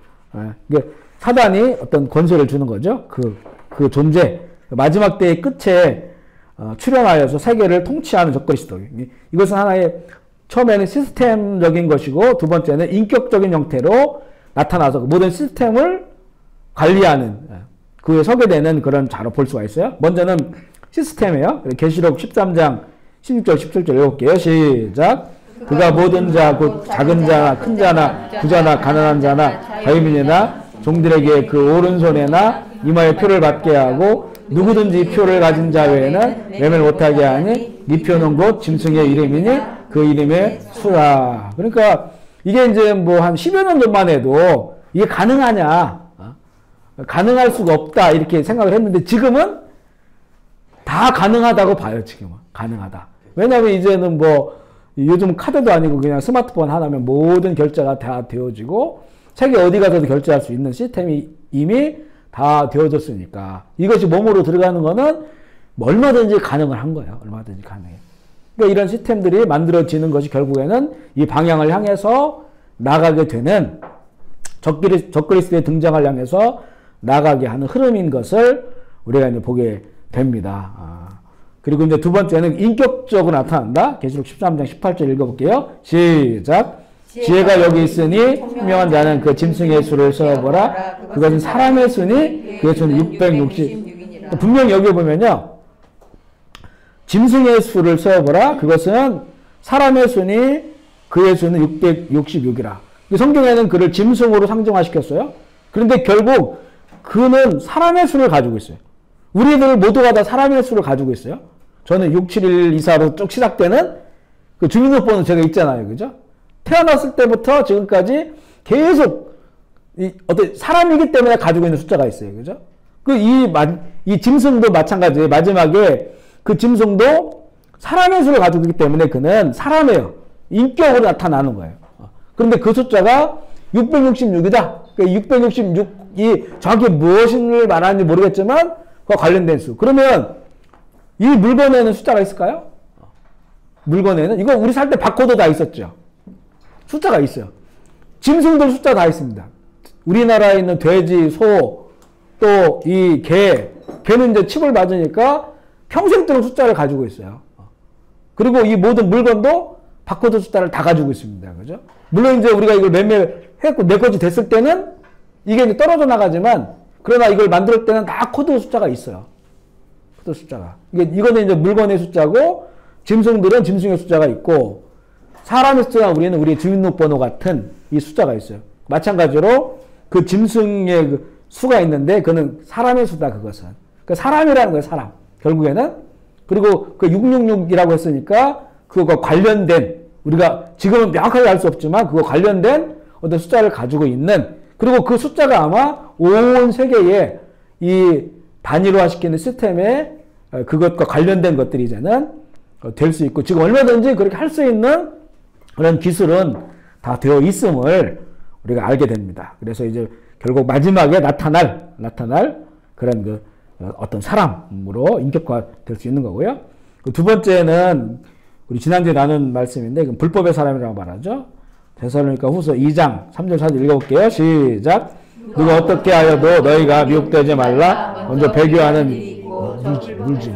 사단이 어떤 권세를 주는 거죠. 그 존재 마지막 때의 끝에 출현하여서 세계를 통치하는 적그리스도. 이것은 하나의 처음에는 시스템적인 것이고 두 번째는 인격적인 형태로 나타나서 모든 시스템을 관리하는 그 위에 서게 되는 그런 자로 볼 수가 있어요. 먼저는 시스템이에요. 계시록 13장 16절 17절 읽을게요. 시작. 그가 모든 자 곧 작은 자나 큰 자나 부자나 가난한 자나 자유민이나 종들에게 그 오른손에나 이마에 표를 받게 하고 누구든지 표를 가진 자 외에는 매매를 못하게 하니 이 표는 곧 짐승의 이름이니 그 이름의 수라. 그러니까 이게 이제 뭐 한 10여 년 전만 해도 이게 가능하냐, 가능할 수가 없다 이렇게 생각을 했는데 지금은 다 가능하다고 봐요. 지금은 가능하다. 왜냐하면 이제는 뭐 요즘 카드도 아니고 그냥 스마트폰 하나면 모든 결제가 다 되어지고 세계 어디 가서도 결제할 수 있는 시스템이 이미 다 되어졌으니까 이것이 몸으로 들어가는 거는 뭐 얼마든지 가능을 한 거예요. 얼마든지 가능해요. 그러니까 이런 시스템들이 만들어지는 것이 결국에는 이 방향을 향해서 나가게 되는 적그리스도의 등장을 향해서 나가게 하는 흐름인 것을 우리가 이제 보게 됩니다. 그리고 이제 두 번째는 인격적으로 나타난다. 계시록 13장 18절 읽어볼게요. 시작. 지혜가 여기 있으니 분명한 자는 그 짐승의 수를 세어보라. 그것은 사람의 수니 그의 수는 660. 분명히 여기 보면요. 짐승의 수를 세어보라. 그것은 사람의 수니 그의 수는 666이라. 성경에는 그를 짐승으로 상정화시켰어요. 그런데 결국 그는 사람의 수를 가지고 있어요. 우리들 모두가 다 사람의 수를 가지고 있어요. 저는 6724로 쭉 시작되는 그 주민등록번호 제가 있잖아요. 그죠? 태어났을 때부터 지금까지 계속 어떤 사람이기 때문에 가지고 있는 숫자가 있어요. 그죠? 이 짐승도 마찬가지예요. 마지막에 그 짐승도 사람의 수를 가지고 있기 때문에 그는 사람이에요. 인격으로 나타나는 거예요. 그런데 그 숫자가 666이다. 그 666이 정확히 무엇을 말하는지 모르겠지만 그와 관련된 수. 그러면 이 물건에는 숫자가 있을까요? 물건에는 이거 우리 살 때 바코드 다 있었죠. 숫자가 있어요. 짐승들 숫자 다 있습니다. 우리나라에 있는 돼지, 소, 또 이 개는 이제 칩을 맞으니까 평생 동안 숫자를 가지고 있어요. 그리고 이 모든 물건도 바코드 숫자를 다 가지고 있습니다. 그죠? 물론 이제 우리가 이걸 매매했고 내 것이 됐을 때는 이게 이제 떨어져 나가지만 그러나 이걸 만들 때는 다 코드 숫자가 있어요. 코드 숫자가. 이거는 이제 물건의 숫자고 짐승들은 짐승의 숫자가 있고 사람의 숫자가 우리는 우리의 주민등록번호 같은 이 숫자가 있어요. 마찬가지로 그 짐승의 그 수가 있는데 그는 사람의 수다 그것은. 그 사람이라는 거예요. 사람. 결국에는. 그리고 그 666이라고 했으니까 그거가 관련된 우리가 지금은 명확하게 알 수 없지만 그거 관련된 어떤 숫자를 가지고 있는 그리고 그 숫자가 아마 온 세계에 이 단일화시키는 시스템에 그것과 관련된 것들이 이제는 될 수 있고 지금 얼마든지 그렇게 할 수 있는 그런 기술은 다 되어 있음을 우리가 알게 됩니다. 그래서 이제 결국 마지막에 나타날 그런 그 어떤 사람으로 인격화 될 수 있는 거고요. 두 번째는 우리 지난주에 나눈 말씀인데 이건 불법의 사람이라고 말하죠. 데살로니가 후서 2장 3절 4절 읽어볼게요. 시작. 누가 어떻게 하여도 너희가 미혹되지 말라. 먼저 배교하는 물질.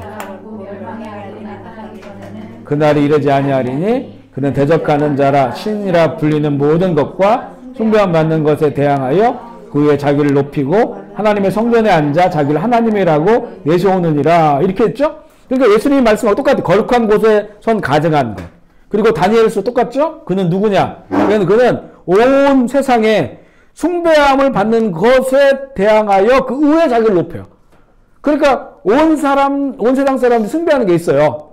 그날이 이르지 아니하리니 그는 대적하는 자라 신이라 불리는 모든 것과 숭배함 받는 것에 대항하여 그 위에 자기를 높이고 하나님의 성전에 앉아 자기를 하나님이라고 내세우느니라. 이렇게 했죠. 그러니까 예수님의 말씀하고 똑같아요. 거룩한 곳에 선 가증한 것. 그리고 다니엘서 똑같죠. 그는 누구냐. 그는 온 세상에 숭배함을 받는 것에 대항하여 그 위에 자기를 높여요. 그러니까 온 세상 사람들이 숭배하는 게 있어요.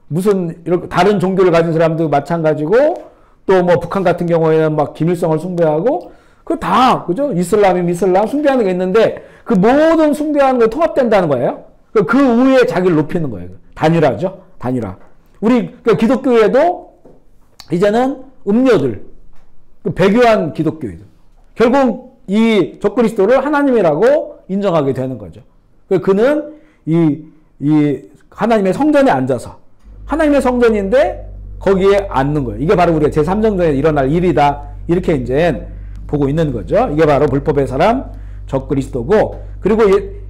무슨 이렇게 다른 종교를 가진 사람도 마찬가지고 또 뭐 북한 같은 경우에는 막 김일성을 숭배하고 그 다 그죠? 이슬람 숭배하는 게 있는데 그 모든 숭배하는 게 통합된다는 거예요. 그 위에 자기를 높이는 거예요. 단일화죠. 단일화. 우리 기독교에도 이제는 음료들 배교한 기독교이죠. 결국 이 적그리스도를 하나님이라고 인정하게 되는 거죠. 그는 이 하나님의 성전에 앉아서 하나님의 성전인데 거기에 앉는 거예요. 이게 바로 우리가 제3정전에 일어날 일이다. 이렇게 이제 보고 있는 거죠. 이게 바로 불법의 사람 적그리스도고 그리고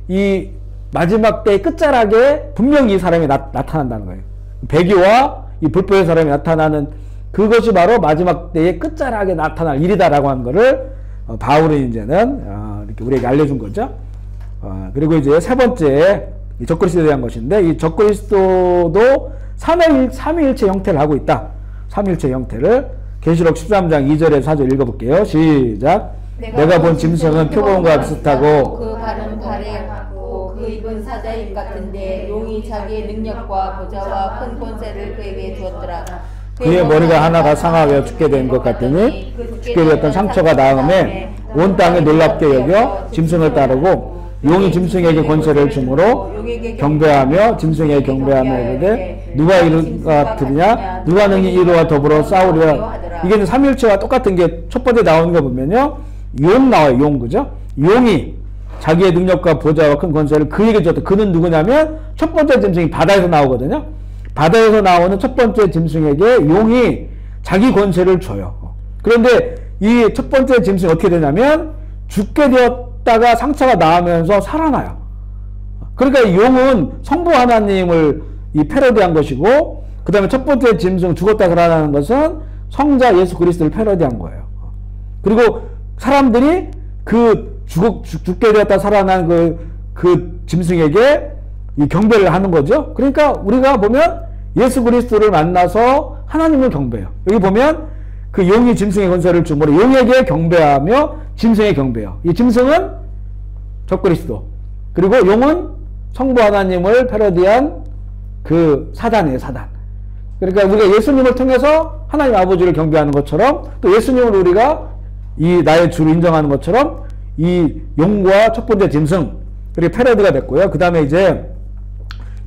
이 마지막 때의 끝자락에 분명히 이 사람이 나타난다는 거예요. 배교와 이 불법의 사람이 나타나는 그것이 바로 마지막 때의 끝자락에 나타날 일이다라고 하는 거를 바울은 이제는 이렇게 우리에게 알려준 거죠. 그리고 이제 세 번째 이 적그리스도에 대한 것인데 이 적그리스도도 삼위일체 형태를 하고 있다. 삼위일체 형태를 계시록 13장 2절에서 4절 읽어볼게요. 시작. 내가 본 짐승은 표범과 비슷하고 그 발은 발에 같고 그 입은 사자의 입 같은데 용이 자기의 능력과 보좌와 큰 권세를 그에게 주었더라. 그의 머리가 하나가 상하여 죽게 된 것 같더니 죽게 되었던 상처가 나음에 온 땅에 놀랍게 여겨 짐승을 따르고 용이 짐승에게 권세를 주므로 경배하며 짐승에게 경배하며 이르되 누가 이를 같으냐 누가 능히 이르와 더불어 싸우리라. 이게 삼위일체와 똑같은 게 첫 번째 나오는 거 보면요 용 나와요. 용 그죠? 용이 자기의 능력과 보좌와 큰 권세를 그에게 줬다. 그는 누구냐면 첫 번째 짐승이 바다에서 나오거든요. 바다에서 나오는 첫 번째 짐승에게 용이 자기 권세를 줘요. 그런데 이 첫 번째 짐승이 어떻게 되냐면 죽게 되었다가 상처가 나오면서 살아나요. 그러니까 용은 성부 하나님을 이 패러디한 것이고 그 다음에 첫 번째 짐승 죽었다 살아나는 것은 성자 예수 그리스도를 패러디한 거예요. 그리고 사람들이 그 죽게 되었다 살아난 그 짐승에게 이 경배를 하는 거죠. 그러니까 우리가 보면 예수 그리스도를 만나서 하나님을 경배해요. 여기 보면 그 용이 짐승의 권세를 주므로 용에게 경배하며 짐승에 경배해요. 이 짐승은 적그리스도 그리고 용은 성부 하나님을 패러디한 그 사단이에요. 사단. 그러니까 우리가 예수님을 통해서 하나님 아버지를 경배하는 것처럼 또 예수님을 우리가 이 나의 주로 인정하는 것처럼 이 용과 첫 번째 짐승 그리고 패러디가 됐고요. 그 다음에 이제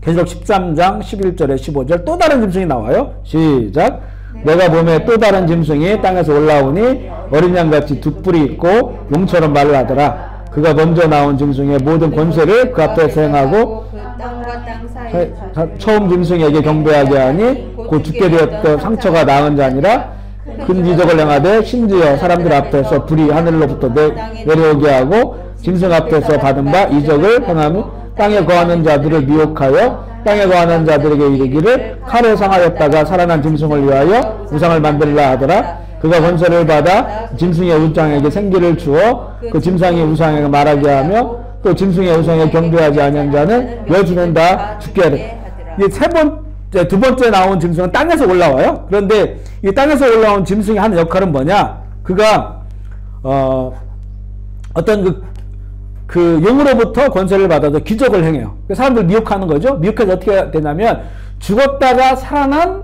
계시록 13장 11절에 15절 또 다른 짐승이 나와요. 시작. 내가 보매 또 다른 짐승이 땅에서 올라오니 어린 양같이 두 뿔이 있고 용처럼 말을 하더라. 그가 먼저 나온 짐승의 모든 권세를 그 앞에서 행하고 처음 짐승에게 경배하게 하니 곧 죽게 되었던 상처가 나은 자니라. 큰 기적을 행하되 심지어 사람들 앞에서 불이 하늘로부터 내려오게 하고 짐승 앞에서 받은 바 이적을 행하며 땅에 거하는 자들을 미혹하여 땅에 거하는 자들에게 이르기를 칼에 상하였다가 살아난 짐승을 위하여 우상을 만들라 하더라. 그가 권세를 받아 짐승의 우상에게 생기를 주어 그 짐승의 우상에게 말하게 하며 또 짐승의 우상에 경배하지 아니한 자는 여주는 다 죽게 하리라. 이 두 번째 나온 짐승은 땅에서 올라와요. 그런데 이 땅에서 올라온 짐승이 하는 역할은 뭐냐? 그가 어떤 그 용으로부터 권세를 받아서 기적을 행해요. 사람들 미혹하는 거죠. 미혹해서 어떻게 되냐면 죽었다가 살아난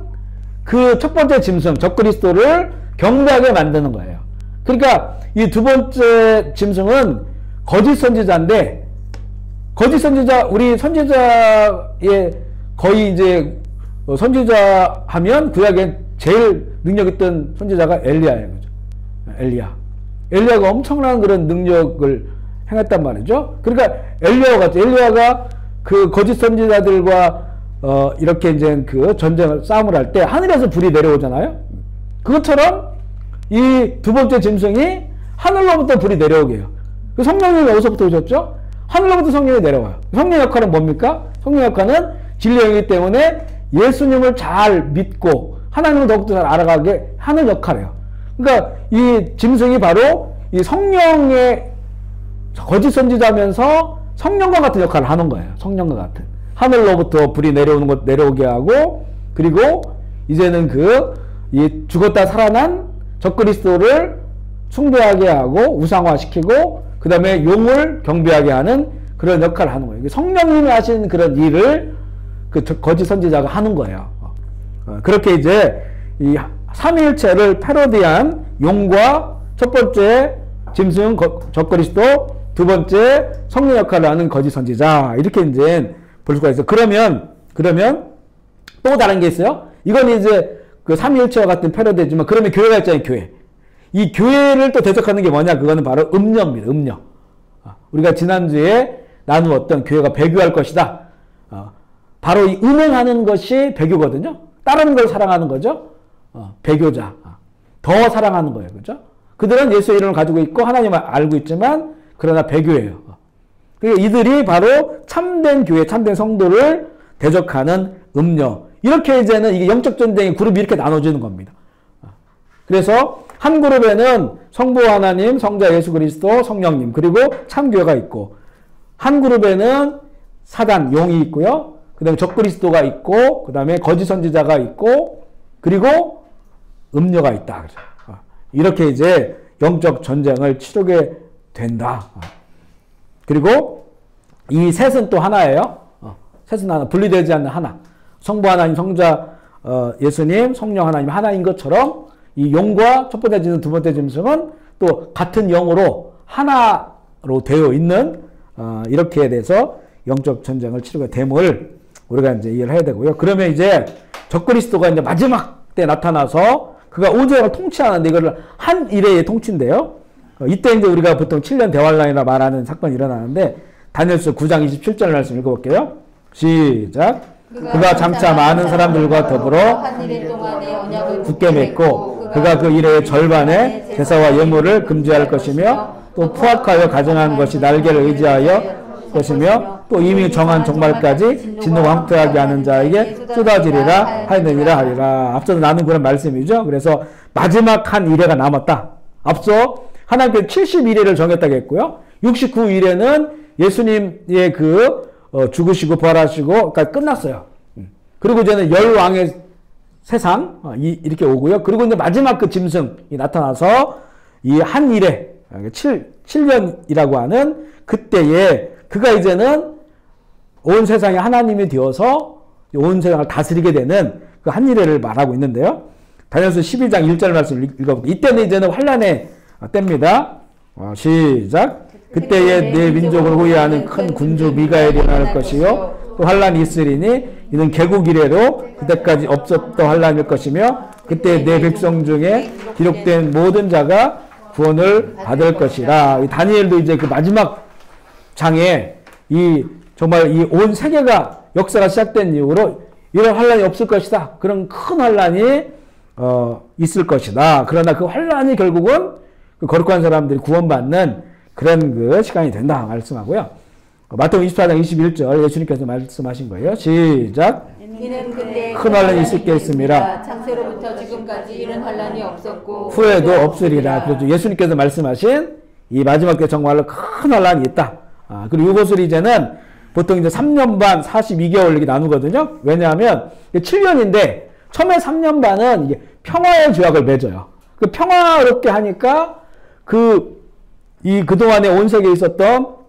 그 첫 번째 짐승 적그리스도를 경배하게 만드는 거예요. 그러니까 이 두 번째 짐승은 거짓 선지자인데 거짓 선지자 우리 선지자의 거의 이제 선지자 하면 구약에 제일 능력 있던 선지자가 엘리야예요. 그죠? 엘리야가 엄청난 그런 능력을 행했단 말이죠. 그러니까 엘리야가 그 거짓 선지자들과 이렇게 이제 그 전쟁을 싸움을 할 때 하늘에서 불이 내려오잖아요. 그것처럼 이 두 번째 짐승이 하늘로부터 불이 내려오게 해요. 그 성령님이 어디서부터 오셨죠? 하늘로부터 성령이 내려와요. 성령 역할은 뭡니까? 성령 역할은 진리이기 때문에 예수님을 잘 믿고 하나님을 더욱더 잘 알아가게 하는 역할이에요. 그러니까 이 짐승이 바로 이 성령의 거짓 선지자면서 성령과 같은 역할을 하는 거예요. 성령과 같은. 하늘로부터 불이 내려오게 하고, 그리고 이제는 이 죽었다 살아난 적그리스도를 숭배하게 하고, 우상화시키고, 그 다음에 용을 경배하게 하는 그런 역할을 하는 거예요. 성령님이 하신 그런 일을 그 거짓 선지자가 하는 거예요. 그렇게 이제 이 삼위일체를 패러디한 용과 첫 번째 짐승 적그리스도, 두 번째 성령 역할을 하는 거짓 선지자, 이렇게 이제 볼 수가 있어요. 그러면 또 다른 게 있어요. 이건 이제 그 삼위일체와 같은 패러디지만, 그러면 교회가 있잖아요. 교회. 이 교회를 또 대적하는 게 뭐냐? 그거는 바로 음녀입니다. 음녀. 우리가 지난주에 나누었던 교회가 배교할 것이다. 바로 이 음행하는 것이 배교거든요. 다른 걸 사랑하는 거죠. 배교자. 더 사랑하는 거예요. 그죠? 그들은 예수의 이름을 가지고 있고 하나님을 알고 있지만 그러나 배교예요. 그러니까 이들이 바로 참된 교회, 참된 성도를 대적하는 음녀. 이렇게 이제는 이게 영적 전쟁의 그룹이 이렇게 나눠지는 겁니다. 그래서 한 그룹에는 성부 하나님, 성자 예수 그리스도, 성령님, 그리고 참교회가 있고, 한 그룹에는 사단, 용이 있고요. 그 다음에 적그리스도가 있고, 그 다음에 거짓 선지자가 있고, 그리고 음녀가 있다. 이렇게 이제 영적 전쟁을 치르게 된다. 그리고 이 셋은 또 하나예요. 셋은 하나, 분리되지 않는 하나. 성부 하나님, 성자 예수님, 성령 하나님 하나인 것처럼 이 용과 첫 번째 짐승, 두 번째 짐승은 또 같은 영으로 하나로 되어 있는 이렇게 돼서 영적 전쟁을 치르게 됨을 우리가 이제 이해를 해야 되고요. 그러면 이제 적그리스도가 이제 마지막 때 나타나서 그가 온 세상을 통치하는데 이거를 한 일회의 통치인데요. 이때 이제 우리가 보통 7년 대환란이라 말하는 사건이 일어나는데 다니엘서 9장 27절 말씀 읽어볼게요. 시작. 그가 장차 많은 사람들과 더불어 한 일의 동안에 언약을 굳게 맺고 그가 그 일의 절반에 제사와 예물을 금지할 것이며 또 포악하여 가정한 것이 날개를 의지하여 것이며 또 이미 정한 종말까지 진노가 황폐하게 하는 자에게 쏟아지리라 하느니라 하리라. 앞서서 나눈 그런 말씀이죠. 그래서 마지막 한 일회가 남았다. 앞서 하나님께서 71일을 정했다고 했고요. 69일에는 예수님의 그 죽으시고 부활하시고 그러니까 끝났어요. 그리고 이제는 열왕의 세상 이렇게 오고요. 그리고 이제 마지막 그 짐승이 나타나서 이 한 일에 7년이라고 하는 그때에 그가 이제는 온 세상에 하나님이 되어서 온 세상을 다스리게 되는 그 한 일회를 말하고 있는데요. 다니엘서 12장 1절 말씀 읽어볼게요. 이때는 이제는 환란의 때입니다. 시작. 그때에 내 민족을 호위하는 큰 군주 미가엘이 일어날 것이요 또 환란이 있으리니 이는 개국 이래로 그때까지 없었던 환란일 것이며 그때 내 백성 중에 기록된 모든 자가 구원을 받을 것이라. 다니엘도 이제 그 마지막 장에 이 정말 이 온 세계가 역사가 시작된 이후로 이런 환란이 없을 것이다. 그런 큰 환란이 있을 것이다. 그러나 그 환란이 결국은 그 거룩한 사람들이 구원받는 그런 그 시간이 된다 말씀하고요. 마태복음 24장 21절 예수님께서 말씀하신 거예요. 시작. 이는 그때 큰 환란이 있을 게 있음이라. 창세로부터 지금까지 이런 환란이 없었고 후에도 없으리라. 그래서 예수님께서 말씀하신 이 마지막 때 정말로 큰 환란이 있다. 그리고 이것을 이제는 보통 이제 3년 반 42개월 이렇게 나누거든요. 왜냐하면 7년인데 처음에 3년 반은 이게 평화의 조약을 맺어요. 그 평화롭게 하니까 그동안에 온 세계에 있었던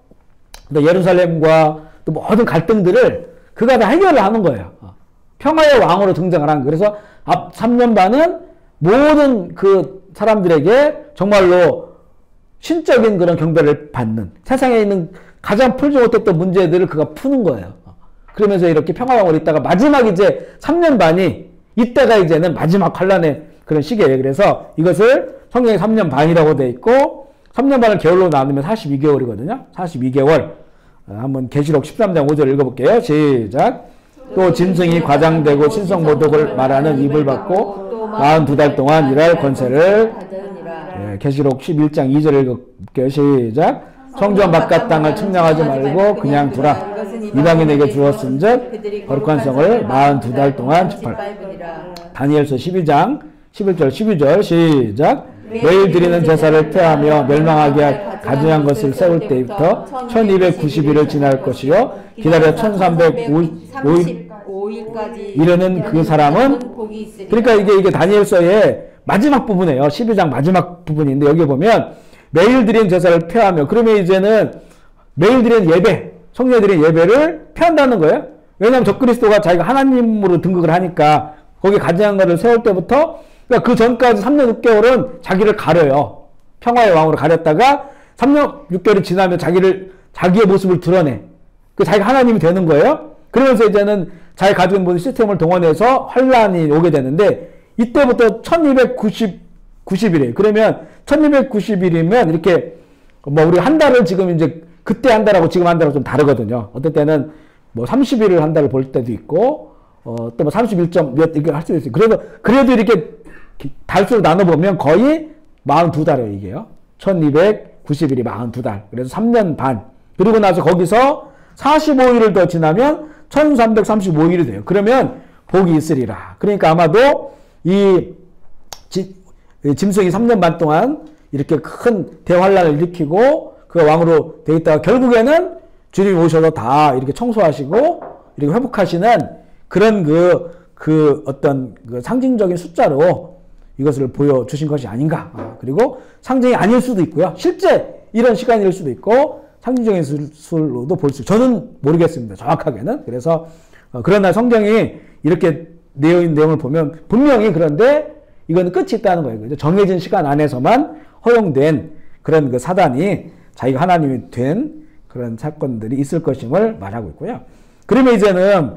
예루살렘과 또 모든 갈등들을 그가 다 해결을 하는 거예요. 평화의 왕으로 등장을 한 거예요. 그래서 앞 3년 반은 모든 그 사람들에게 정말로 신적인 그런 경배를 받는 세상에 있는 가장 풀지 못했던 문제들을 그가 푸는 거예요. 그러면서 이렇게 평화왕으로 있다가 마지막 이제 3년 반이 이때가 이제는 마지막 환란의 그런 시기예요. 그래서 이것을 성경에 3년 반이라고 돼 있고 3년 반을 개월로 나누면 42개월이거든요. 42개월. 한번 계시록 13장 5절 읽어볼게요. 시작. 또 짐승이 과장되고 신성모독을 말하는 입을 받고 42달 동안 일할 권세를 계시록 11장 2절 읽어볼게요. 시작. 성전 바깥 땅을 측량하지 말고 그냥 두라. 이방인에게 주었은즉 거룩한 성을 42달 동안 집할. 다니엘서 12장 11절 12절 시작. 매일 드리는 제사를 폐하며 멸망하게 할 가증한 것을 세울 때부터 1290일을 지날 것이요 기다려 1305일까지 이르는 그 사람은 그러니까 이게 다니엘서의 마지막 부분이에요. 12장 마지막 부분인데 여기 보면 매일 드리는 제사를 폐하며 그러면 이제는 매일 드리는 예배 성령에 드리는 예배를 폐한다는 거예요. 왜냐하면 적그리스도가 자기가 하나님으로 등극을 하니까 거기 가증한 것을 세울 때부터 그러니까 그 전까지 3년 6개월은 자기를 가려요. 평화의 왕으로 가렸다가 3년 6개월이 지나면 자기의 모습을 드러내. 그 자기가 하나님이 되는 거예요. 그러면서 이제는 자기 가지고 있는 모든 시스템을 동원해서 환란이 오게 되는데 이때부터 1290일이에요. 그러면 1290일이면 이렇게 뭐 우리 한 달을 지금 이제 그때 한 달하고 지금 한 달하고 좀 다르거든요. 어떨 때는 뭐 30일을 한 달을 볼 때도 있고 또 뭐 31점 몇 이렇게 할 수도 있어요. 그래도 이렇게 달수로 나눠보면 거의 42달이에요, 이게요. 1290일이 42달. 그래서 3년 반. 그리고 나서 거기서 45일을 더 지나면 1335일이 돼요. 그러면 복이 있으리라. 그러니까 아마도 이 짐승이 3년 반 동안 이렇게 큰 대환란을 일으키고 그 왕으로 되어 있다가 결국에는 주님 오셔서 다 이렇게 청소하시고 이렇게 회복하시는 그런 그 어떤 그 상징적인 숫자로 이것을 보여주신 것이 아닌가. 그리고 상징이 아닐 수도 있고요. 실제 이런 시간일 수도 있고 상징적인 수로도 볼 수. 저는 모르겠습니다. 정확하게는. 그래서 그러나 성경이 이렇게 내용을 보면 분명히 그런데 이건 끝이 있다는 거예요. 그죠? 정해진 시간 안에서만 허용된 그런 그 사단이 자기가 하나님이 된 그런 사건들이 있을 것임을 말하고 있고요. 그러면 이제는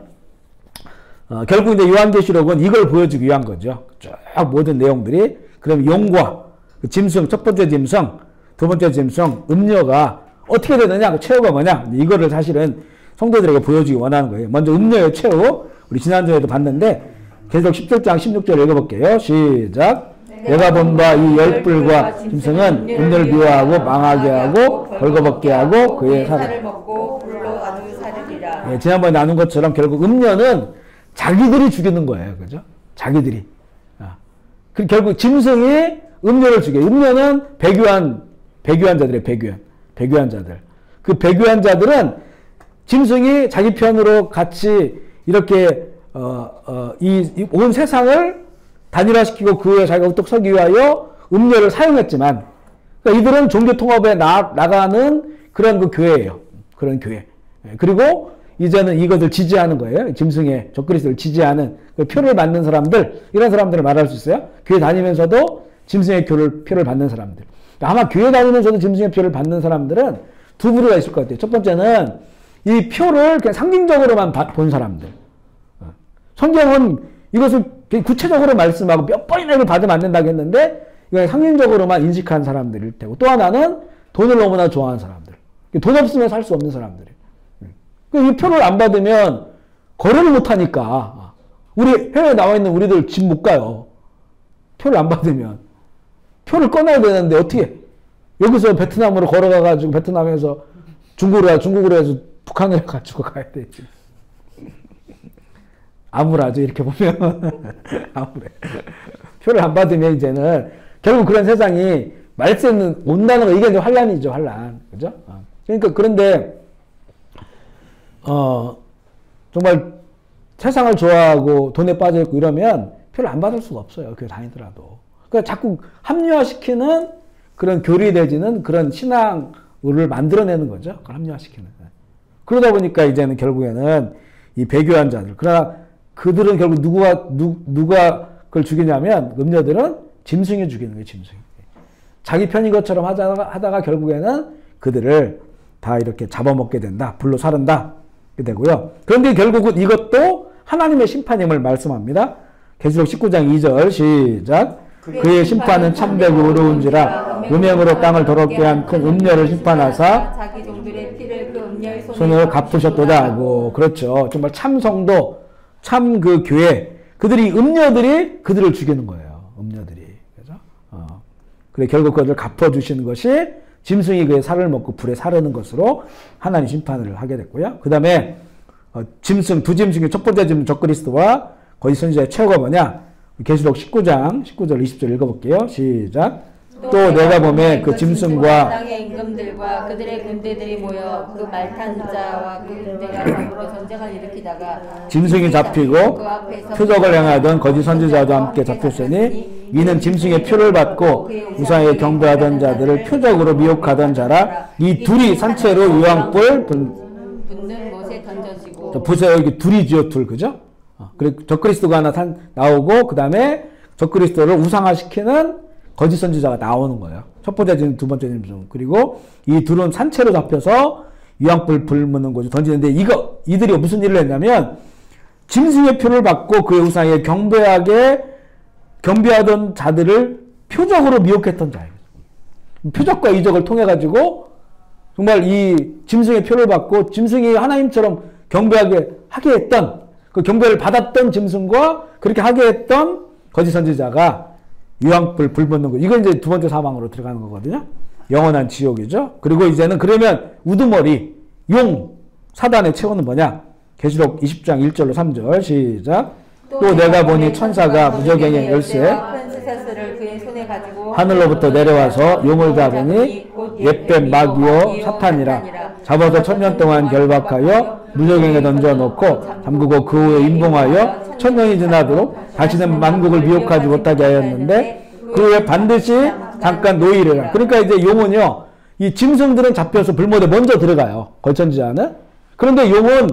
결국 이제 요한계시록은 이걸 보여주기 위한 거죠. 쭉 모든 내용들이. 그럼 용과 그 짐승, 첫 번째 짐승, 두 번째 짐승, 음녀가 어떻게 되느냐, 그 최후가 뭐냐, 이거를 사실은 성도들에게 보여주기 원하는 거예요. 먼저 음녀의 최후, 우리 지난주에도 봤는데 계속 17장 16절 읽어볼게요. 시작. 내가 본 바 이 열불과 짐승은 음녀를 미워하고 망하게 하고 벌거벗게 하고 그의 살을 먹고 불로 아주 사르리라. 예, 지난번에 나눈 것처럼 결국 음녀는 자기들이 죽이는 거예요. 그죠? 자기들이. 결국 짐승이 음녀를 죽여요. 음녀는 배교한 자들이에요. 배교한 자들. 그 배교한 자들은 짐승이 자기 편으로 같이 이렇게 이 온 세상을 단일화시키고 그 후에 자기가 우뚝 서기 위하여 음료를 사용했지만, 그러니까 이들은 종교 통합에 나가는 그런 그 교회예요. 그런 교회. 그리고 이제는 이것을 지지하는 거예요. 짐승의 적그리스도를 지지하는 그 표를 받는 사람들, 이런 사람들을 말할 수 있어요. 교회 다니면서도 짐승의 표를 받는 사람들. 아마 교회 다니면서도 짐승의 표를 받는 사람들은 두 부류가 있을 것 같아요. 첫 번째는 이 표를 그냥 상징적으로만 본 사람들. 성경은 이것을 구체적으로 말씀하고 몇 번이나 이걸 받으면 안 된다고 했는데 이걸 상징적으로만 인식한 사람들일 테고, 또 하나는 돈을 너무나 좋아하는 사람들. 돈 없으면 살 수 없는 사람들이에요. 이 표를 안 받으면 거래를 못 하니까 우리 해외에 나와 있는 우리들 집 못 가요. 표를 안 받으면. 표를 꺼내야 되는데 어떻게 여기서 베트남으로 걸어가가지고 베트남에서 중국으로 해서 북한으로 가지고 가야 되지. 암울하죠, 이렇게 보면. 암울해. 표를 안 받으면 이제는 결국 그런 세상이 말세는 온다는 거, 이게 이제 환란이죠, 환란. 그죠? 그러니까 그런데 정말 세상을 좋아하고 돈에 빠져있고 이러면 표를 안 받을 수가 없어요. 교회 다니더라도. 그러니까 자꾸 합리화시키는 그런 교리되지는 그런 신앙을 만들어내는 거죠. 그걸 합리화시키는. 그러다 보니까 이제는 결국에는 이 배교한 자들. 그러나 그들은 결국 누가 그걸 죽이냐면 음녀들은 짐승이 죽이는 거예요. 짐승이. 자기 편인 것처럼 하다가 결국에는 그들을 다 이렇게 잡아먹게 된다. 불로 사른다. 되고요. 그런데 결국은 이것도 하나님의 심판임을 말씀합니다. 계시록 19장 2절 시작. 그의 심판은 참되고 의로운지라 음행으로 땅을 더럽게 한 큰 음녀를 심판하사 자기 종들의 피를 그 음녀의 손을 갚으셨도다 하고. 그렇죠. 정말 참 성도, 참 그 교회, 음녀들이 그들을 죽이는 거예요. 음녀들이. 그죠? 그래 결국 그들을 갚아주시는 것이 짐승이 그의 살을 먹고 불에 사르는 것으로 하나님 심판을 하게 됐고요. 그 다음에 두 짐승의 첫 번째 짐승 적그리스도와 거짓 선지자의 최후가 뭐냐? 계시록 19장 19절 20절 읽어볼게요. 시작. 또 내가 보매 그 짐승과 땅의 임금들과 그들의 군대들이 모여 그 말탄 자와 그 군대가 더불어 전쟁을 일으키다가 짐승이 잡히고 표적을 행하던 거짓 선지자도 함께 잡혔으니 이는 짐승의 표를 받고 우상에 경배하던 자들을 표적으로 미혹하던 자라. 이 둘이 산채로 유황불 붙는 못에 던져지고. 보세요. 여기 둘이지요. 둘. 그죠? 그리고 적그리스도가 하나 나오고 그 다음에 적그리스도를 우상화시키는 거짓 선지자가 나오는 거예요. 첫 번째 짐승, 두 번째 짐승. 그리고 이 둘은 산채로 잡혀서 유황불 불무는 곳에 던지는데 이들이 무슨 일을 했냐면 짐승의 표를 받고 그의 우상에 경배하던 자들을 표적으로 미혹했던 자예요. 표적과 이적을 통해 가지고 정말 이 짐승의 표를 받고 짐승이 하나님처럼 하게 했던 그 경배를 받았던 짐승과 그렇게 하게 했던 거짓 선지자가 유황불 붙는 거. 이건 이제 두 번째 사망으로 들어가는 거거든요. 영원한 지옥이죠. 그리고 이제는 그러면 우두머리, 사단의 최후는 뭐냐? 계시록 20장 1절로 3절 시작. 또 내가 보니 천사가 무저갱의 열쇠 쇠사슬을 그의 손에 가지고 하늘로부터 내려와서 용을 잡으니 옛뱀 마귀요 사탄이라 잡아서 1000년 동안 결박하여 무저갱에 던져놓고 잠그고 그 후에 임봉하여 1000년이 지나도록 다시는 만국을 미혹하지 못하게 하였는데 그 후에 반드시 잠깐 노이래라. 그러니까 이제 용은요, 이 짐승들은 잡혀서 불못에 먼저 들어가요. 걸천지자는. 그런데 용은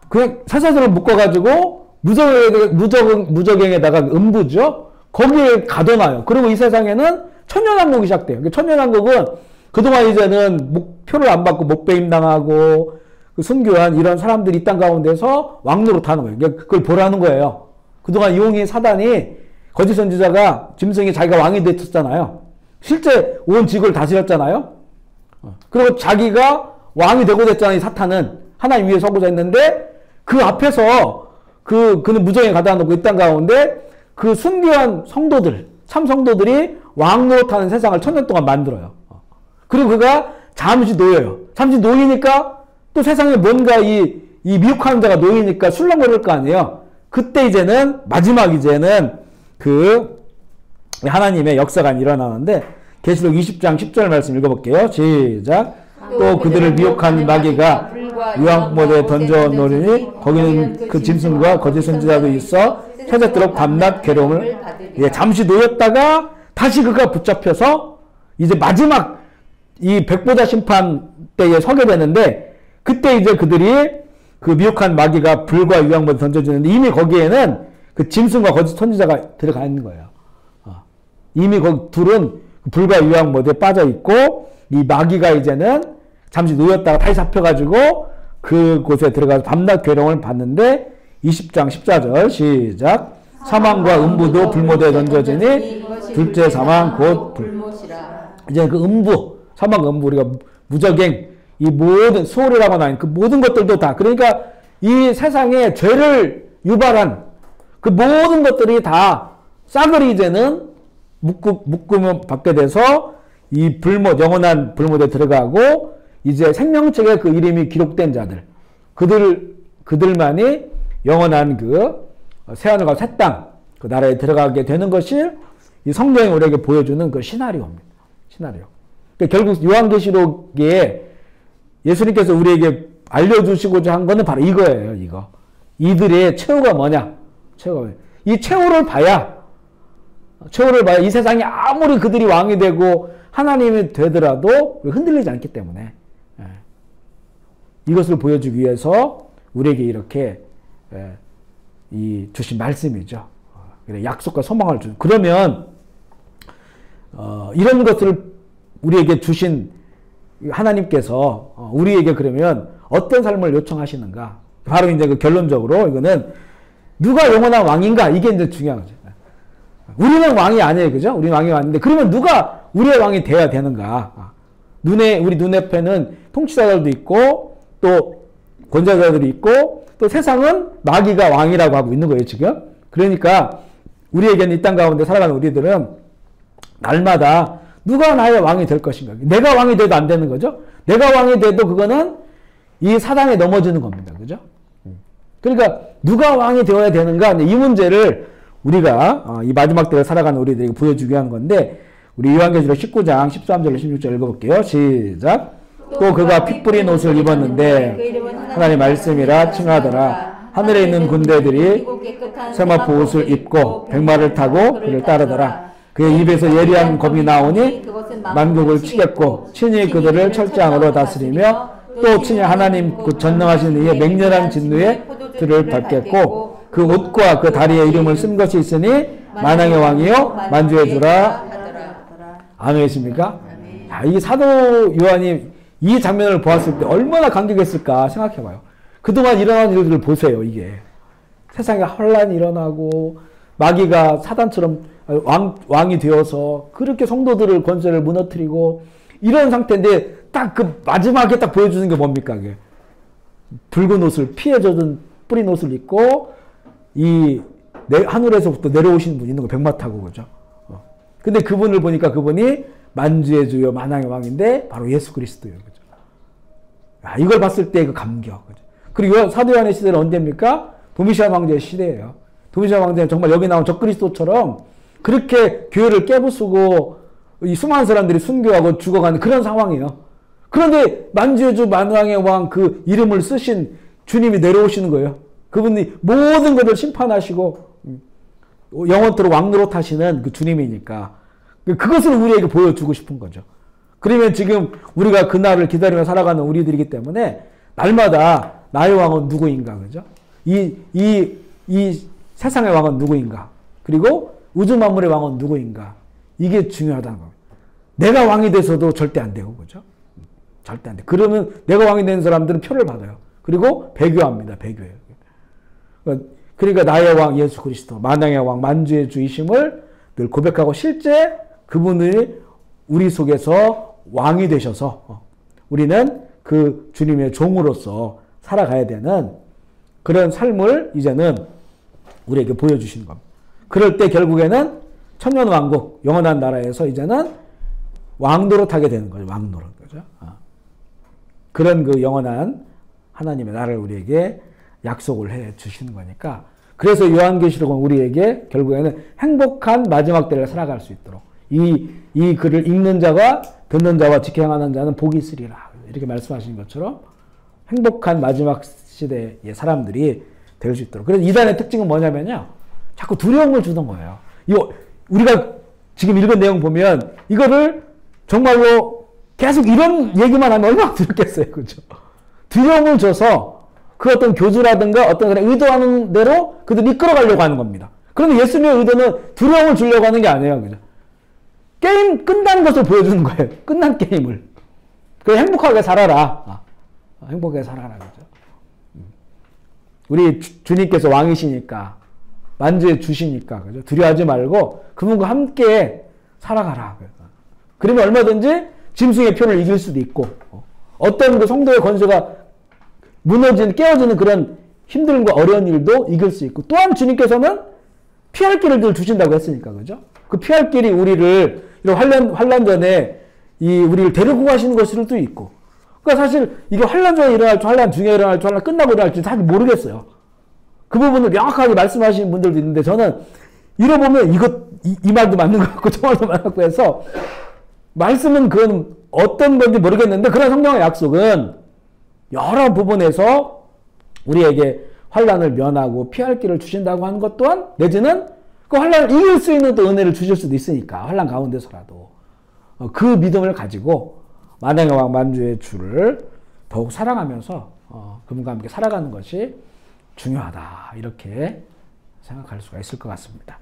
그냥 쇠사슬을 묶어가지고 무저갱에다가 음부죠. 거기에 가둬놔요. 그리고 이 세상에는 천년왕국이 시작돼요. 천년왕국은 그동안 이제는 표를 안 받고 목배임 당하고 그 순교한 이런 사람들이 이 땅 가운데서 왕노릇하는 거예요. 그걸 보라는 거예요. 그동안 용이 사단이 거짓 선지자가 짐승이 자기가 왕이 됐었잖아요. 실제 온 지구를 다스렸잖아요. 그리고 자기가 왕이 되고 됐잖아요. 이 사탄은 하나님 위에 서고자 했는데 그 앞에서 그는 무정에 가다 놓고 이 땅 가운데 그 순교한 성도들, 참 성도들이 왕노릇하는 세상을 1000년 동안 만들어요. 그리고 그가 잠시 놓여요. 잠시 놓이니까 또 세상에 뭔가 이 미혹하는 자가 놓이니까 술렁거릴 거 아니에요. 그때 이제는 마지막 이제는 그 하나님의 역사가 일어나는데 계시록 20장 10절 말씀 읽어볼게요. 시작. 또 그들을 미혹한 마귀가 유황못에 던져놓으니 거기는 그 짐승과 거짓 선지자도 있어 찾았도록 밤낮 괴로움을 잠시 놓였다가 다시 그가 붙잡혀서 이제 마지막 이 백보자 심판 때에 서게 되는데 그때 이제 그들이 그 미혹한 마귀가 불과 유황못에 던져주는데 이미 거기에는 그 짐승과 거짓 선지자가 들어가 있는 거예요. 이미 거기 둘은 불과 유황못에 빠져 있고 이 마귀가 이제는 잠시 놓였다가 다시 잡혀가지고 그곳에 들어가서 밤낮 괴로움을 받는데 20장 14절 시작. 사망과 음부도 불못에 던져지니 둘째 사망 곧 불못이라. 이제 그 음부, 사망 음부 우리가 무저갱 이 모든 소홀이라고 나인 그 모든 것들도 다 그러니까 이 세상에 죄를 유발한 그 모든 것들이 다 싸그리 이제는 묶음을 받게 돼서 이 불못 영원한 불못에 들어가고 이제 생명책에 그 이름이 기록된 자들 그들만이 영원한 그 새하늘과 새 땅 그 나라에 들어가게 되는 것이 이 성경이 우리에게 보여주는 그 시나리오입니다. 시나리오. 그러니까 결국 요한계시록에 예수님께서 우리에게 알려주시고자 한 거는 바로 이거예요. 이거. 이들의 최후가 뭐냐? 이 최후를 봐야 이 세상이 아무리 그들이 왕이 되고 하나님이 되더라도 흔들리지 않기 때문에 이것을 보여주기 위해서 우리에게 이렇게 이 주신 말씀이죠. 약속과 소망을 주는. 그러면 이런 것을 우리에게 주신 하나님께서 우리에게 그러면 어떤 삶을 요청하시는가? 바로 이제 그 결론적으로 이거는 누가 영원한 왕인가? 이게 이제 중요한 거죠. 우리는 왕이 아니에요. 그죠? 우리는 왕이 아닌데 그러면 누가 우리의 왕이 돼야 되는가? 우리 눈앞에는 통치자들도 있고 또 권자자들이 있고 또 세상은 마귀가 왕이라고 하고 있는 거예요. 지금. 그러니까 우리에게는 이 땅 가운데 살아가는 우리들은 날마다 누가 나의 왕이 될 것인가? 내가 왕이 돼도 안 되는 거죠. 내가 왕이 돼도 그거는 이 사단에 넘어지는 겁니다. 그죠? 그러니까 누가 왕이 되어야 되는가? 이 문제를 우리가 이 마지막 때를 살아가는 우리들에게 보여주기 위한 건데 우리 요한계시록 19장 13절 16절 읽어볼게요. 시작. 또 그가 피 뿌린 옷을 입었는데 하나님 말씀이라 칭하더라. 하늘에 있는 군대들이 세마포 옷을 입고 백마를 타고 그를 따르더라. 그의 입에서 예리한 검이 나오니 만국을 치겠고 친히 그들을 철장으로 다스리며 또 친히 하나님 그 전능하신 이의 맹렬한 진노에 들을 밟겠고 그 옷과 그 다리에 이름을 쓴 것이 있으니 만왕의 왕이요 만주의 주라. 아멘이십니까? 이 사도 요한이 이 장면을 보았을 때 얼마나 감격했을까 생각해봐요. 그동안 일어난 일들을 보세요. 이게 세상에 혼란이 일어나고 마귀가 사단처럼 왕이 되어서 그렇게 성도들을 권세를 무너뜨리고 이런 상태인데 딱 그 마지막에 딱 보여주는 게 뭡니까? 그게 붉은 옷을 피에 젖은 뿌린 옷을 입고 이 하늘에서부터 내려오시는 분이 있는 거 백마 타고 그죠? 근데 그분을 보니까 그분이 만주의 주요 만왕의 왕인데 바로 예수 그리스도예요. 그죠? 이걸 봤을 때 그 감격. 그죠? 그리고 사도 요한의 시대는 언제입니까? 도미시안 왕제의 시대예요. 도미시안 왕제는 정말 여기 나온 적그리스도처럼 그렇게 교회를 깨부수고 이 수많은 사람들이 순교하고 죽어가는 그런 상황이에요. 그런데 만주의 주 만왕의 왕 그 이름을 쓰신 주님이 내려오시는 거예요. 그분이 모든 것을 심판하시고 영원토록 왕노릇 하시는 그 주님이니까 그것을 우리에게 보여주고 싶은 거죠. 그러면 지금 우리가 그날을 기다리며 살아가는 우리들이기 때문에 날마다 나의 왕은 누구인가, 그죠? 이 세상의 왕은 누구인가? 그리고 우주 만물의 왕은 누구인가? 이게 중요하다는 겁니다. 내가 왕이 돼서도 절대 안 되고, 그죠? 절대 안 돼. 그러면 내가 왕이 된 사람들은 표를 받아요. 그리고 배교합니다. 배교해요. 그러니까 나의 왕 예수 그리스도, 만왕의 왕, 만주의 주이심을 늘 고백하고 실제 그분이 우리 속에서 왕이 되셔서 우리는 그 주님의 종으로서 살아가야 되는 그런 삶을 이제는 우리에게 보여주시는 겁니다. 그럴 때 결국에는 천년왕국, 영원한 나라에서 이제는 왕노릇하게 되는 거죠. 왕노릇. 그죠? 그런 그 영원한 하나님의 나라를 우리에게 약속을 해 주시는 거니까. 그래서 요한계시록은 우리에게 결국에는 행복한 마지막 때를 살아갈 수 있도록 이 글을 읽는 자와 듣는 자와 지켜 행하는 자는 복이 있으리라. 이렇게 말씀하신 것처럼 행복한 마지막 시대의 사람들이 될 수 있도록. 그래서 이단의 특징은 뭐냐면요. 자꾸 두려움을 주는 거예요. 이거 우리가 지금 읽은 내용 보면 이거를 정말로 계속 이런 얘기만 하면 얼마나 두렵겠어요. 그죠? 두려움을 줘서 그 어떤 교주라든가 어떤 사람이 의도하는 대로 그들 이끌어가려고 하는 겁니다. 그런데 예수님의 의도는 두려움을 주려고 하는 게 아니에요. 그죠? 게임 끝난 것을 보여주는 거예요. 끝난 게임을. 그래, 행복하게 살아라. 행복하게 살아라. 그죠? 우리 주님께서 왕이시니까, 만주에 주시니까, 그죠? 두려워하지 말고 그분과 함께 살아가라. 그러면 얼마든지 짐승의 표를 이길 수도 있고, 어떤 그 성도의 권세가 무너지는, 깨어지는 그런 힘듦과 어려운 일도 이길 수 있고, 또한 주님께서는 피할 길을 늘 주신다고 했으니까, 그죠? 그 피할 길이 우리를, 이런 환란 전에 우리를 데리고 가시는 것일 수도 있고, 그러니까 사실 이게 환란 전에 일어날지, 환란 중에 일어날지, 환란 끝나고 일어날지 사실 모르겠어요. 그 부분을 명확하게 말씀하시는 분들도 있는데, 저는 읽어보면 이 말도 맞는 것 같고, 저 말도 맞는 것 같고 해서, 말씀은 그건 어떤 건지 모르겠는데, 그런 성경의 약속은 여러 부분에서 우리에게 환란을 면하고 피할 길을 주신다고 하는 것 또한, 내지는 그 환란을 이길 수 있는 또 은혜를 주실 수도 있으니까, 환란 가운데서라도 그 믿음을 가지고 만왕의 왕 만주의 주를 더욱 사랑하면서 그분과 함께 살아가는 것이 중요하다, 이렇게 생각할 수가 있을 것 같습니다.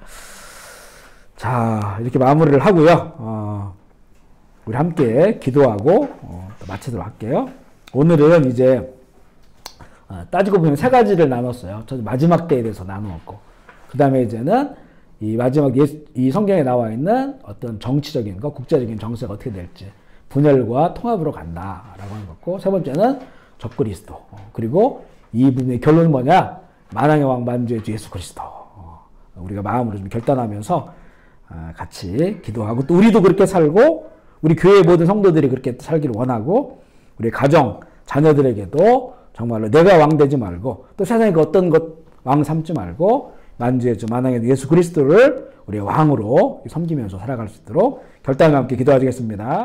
자, 이렇게 마무리를 하고요. 우리 함께 기도하고 또 마치도록 할게요. 오늘은 이제 따지고 보면 세 가지를 나눴어요. 저 마지막 때에 대해서 나누었고, 그 다음에 이제는 이 마지막 이 성경에 나와 있는 어떤 정치적인 것, 국제적인 정세가 어떻게 될지, 분열과 통합으로 간다라고 하는 거고, 세 번째는 적그리스도, 그리고 이 부분의 결론은 뭐냐? 만왕의 왕 만주의 주 예수 그리스도. 우리가 마음으로 좀 결단하면서 같이 기도하고, 또 우리도 그렇게 살고, 우리 교회 모든 성도들이 그렇게 살기를 원하고, 우리 가정, 자녀들에게도 정말로 내가 왕 되지 말고, 또 세상에 그 어떤 것 왕 삼지 말고, 만주의 주 만왕의 예수 그리스도를 우리의 왕으로 섬기면서 살아갈 수 있도록 결단과 함께 기도하시겠습니다.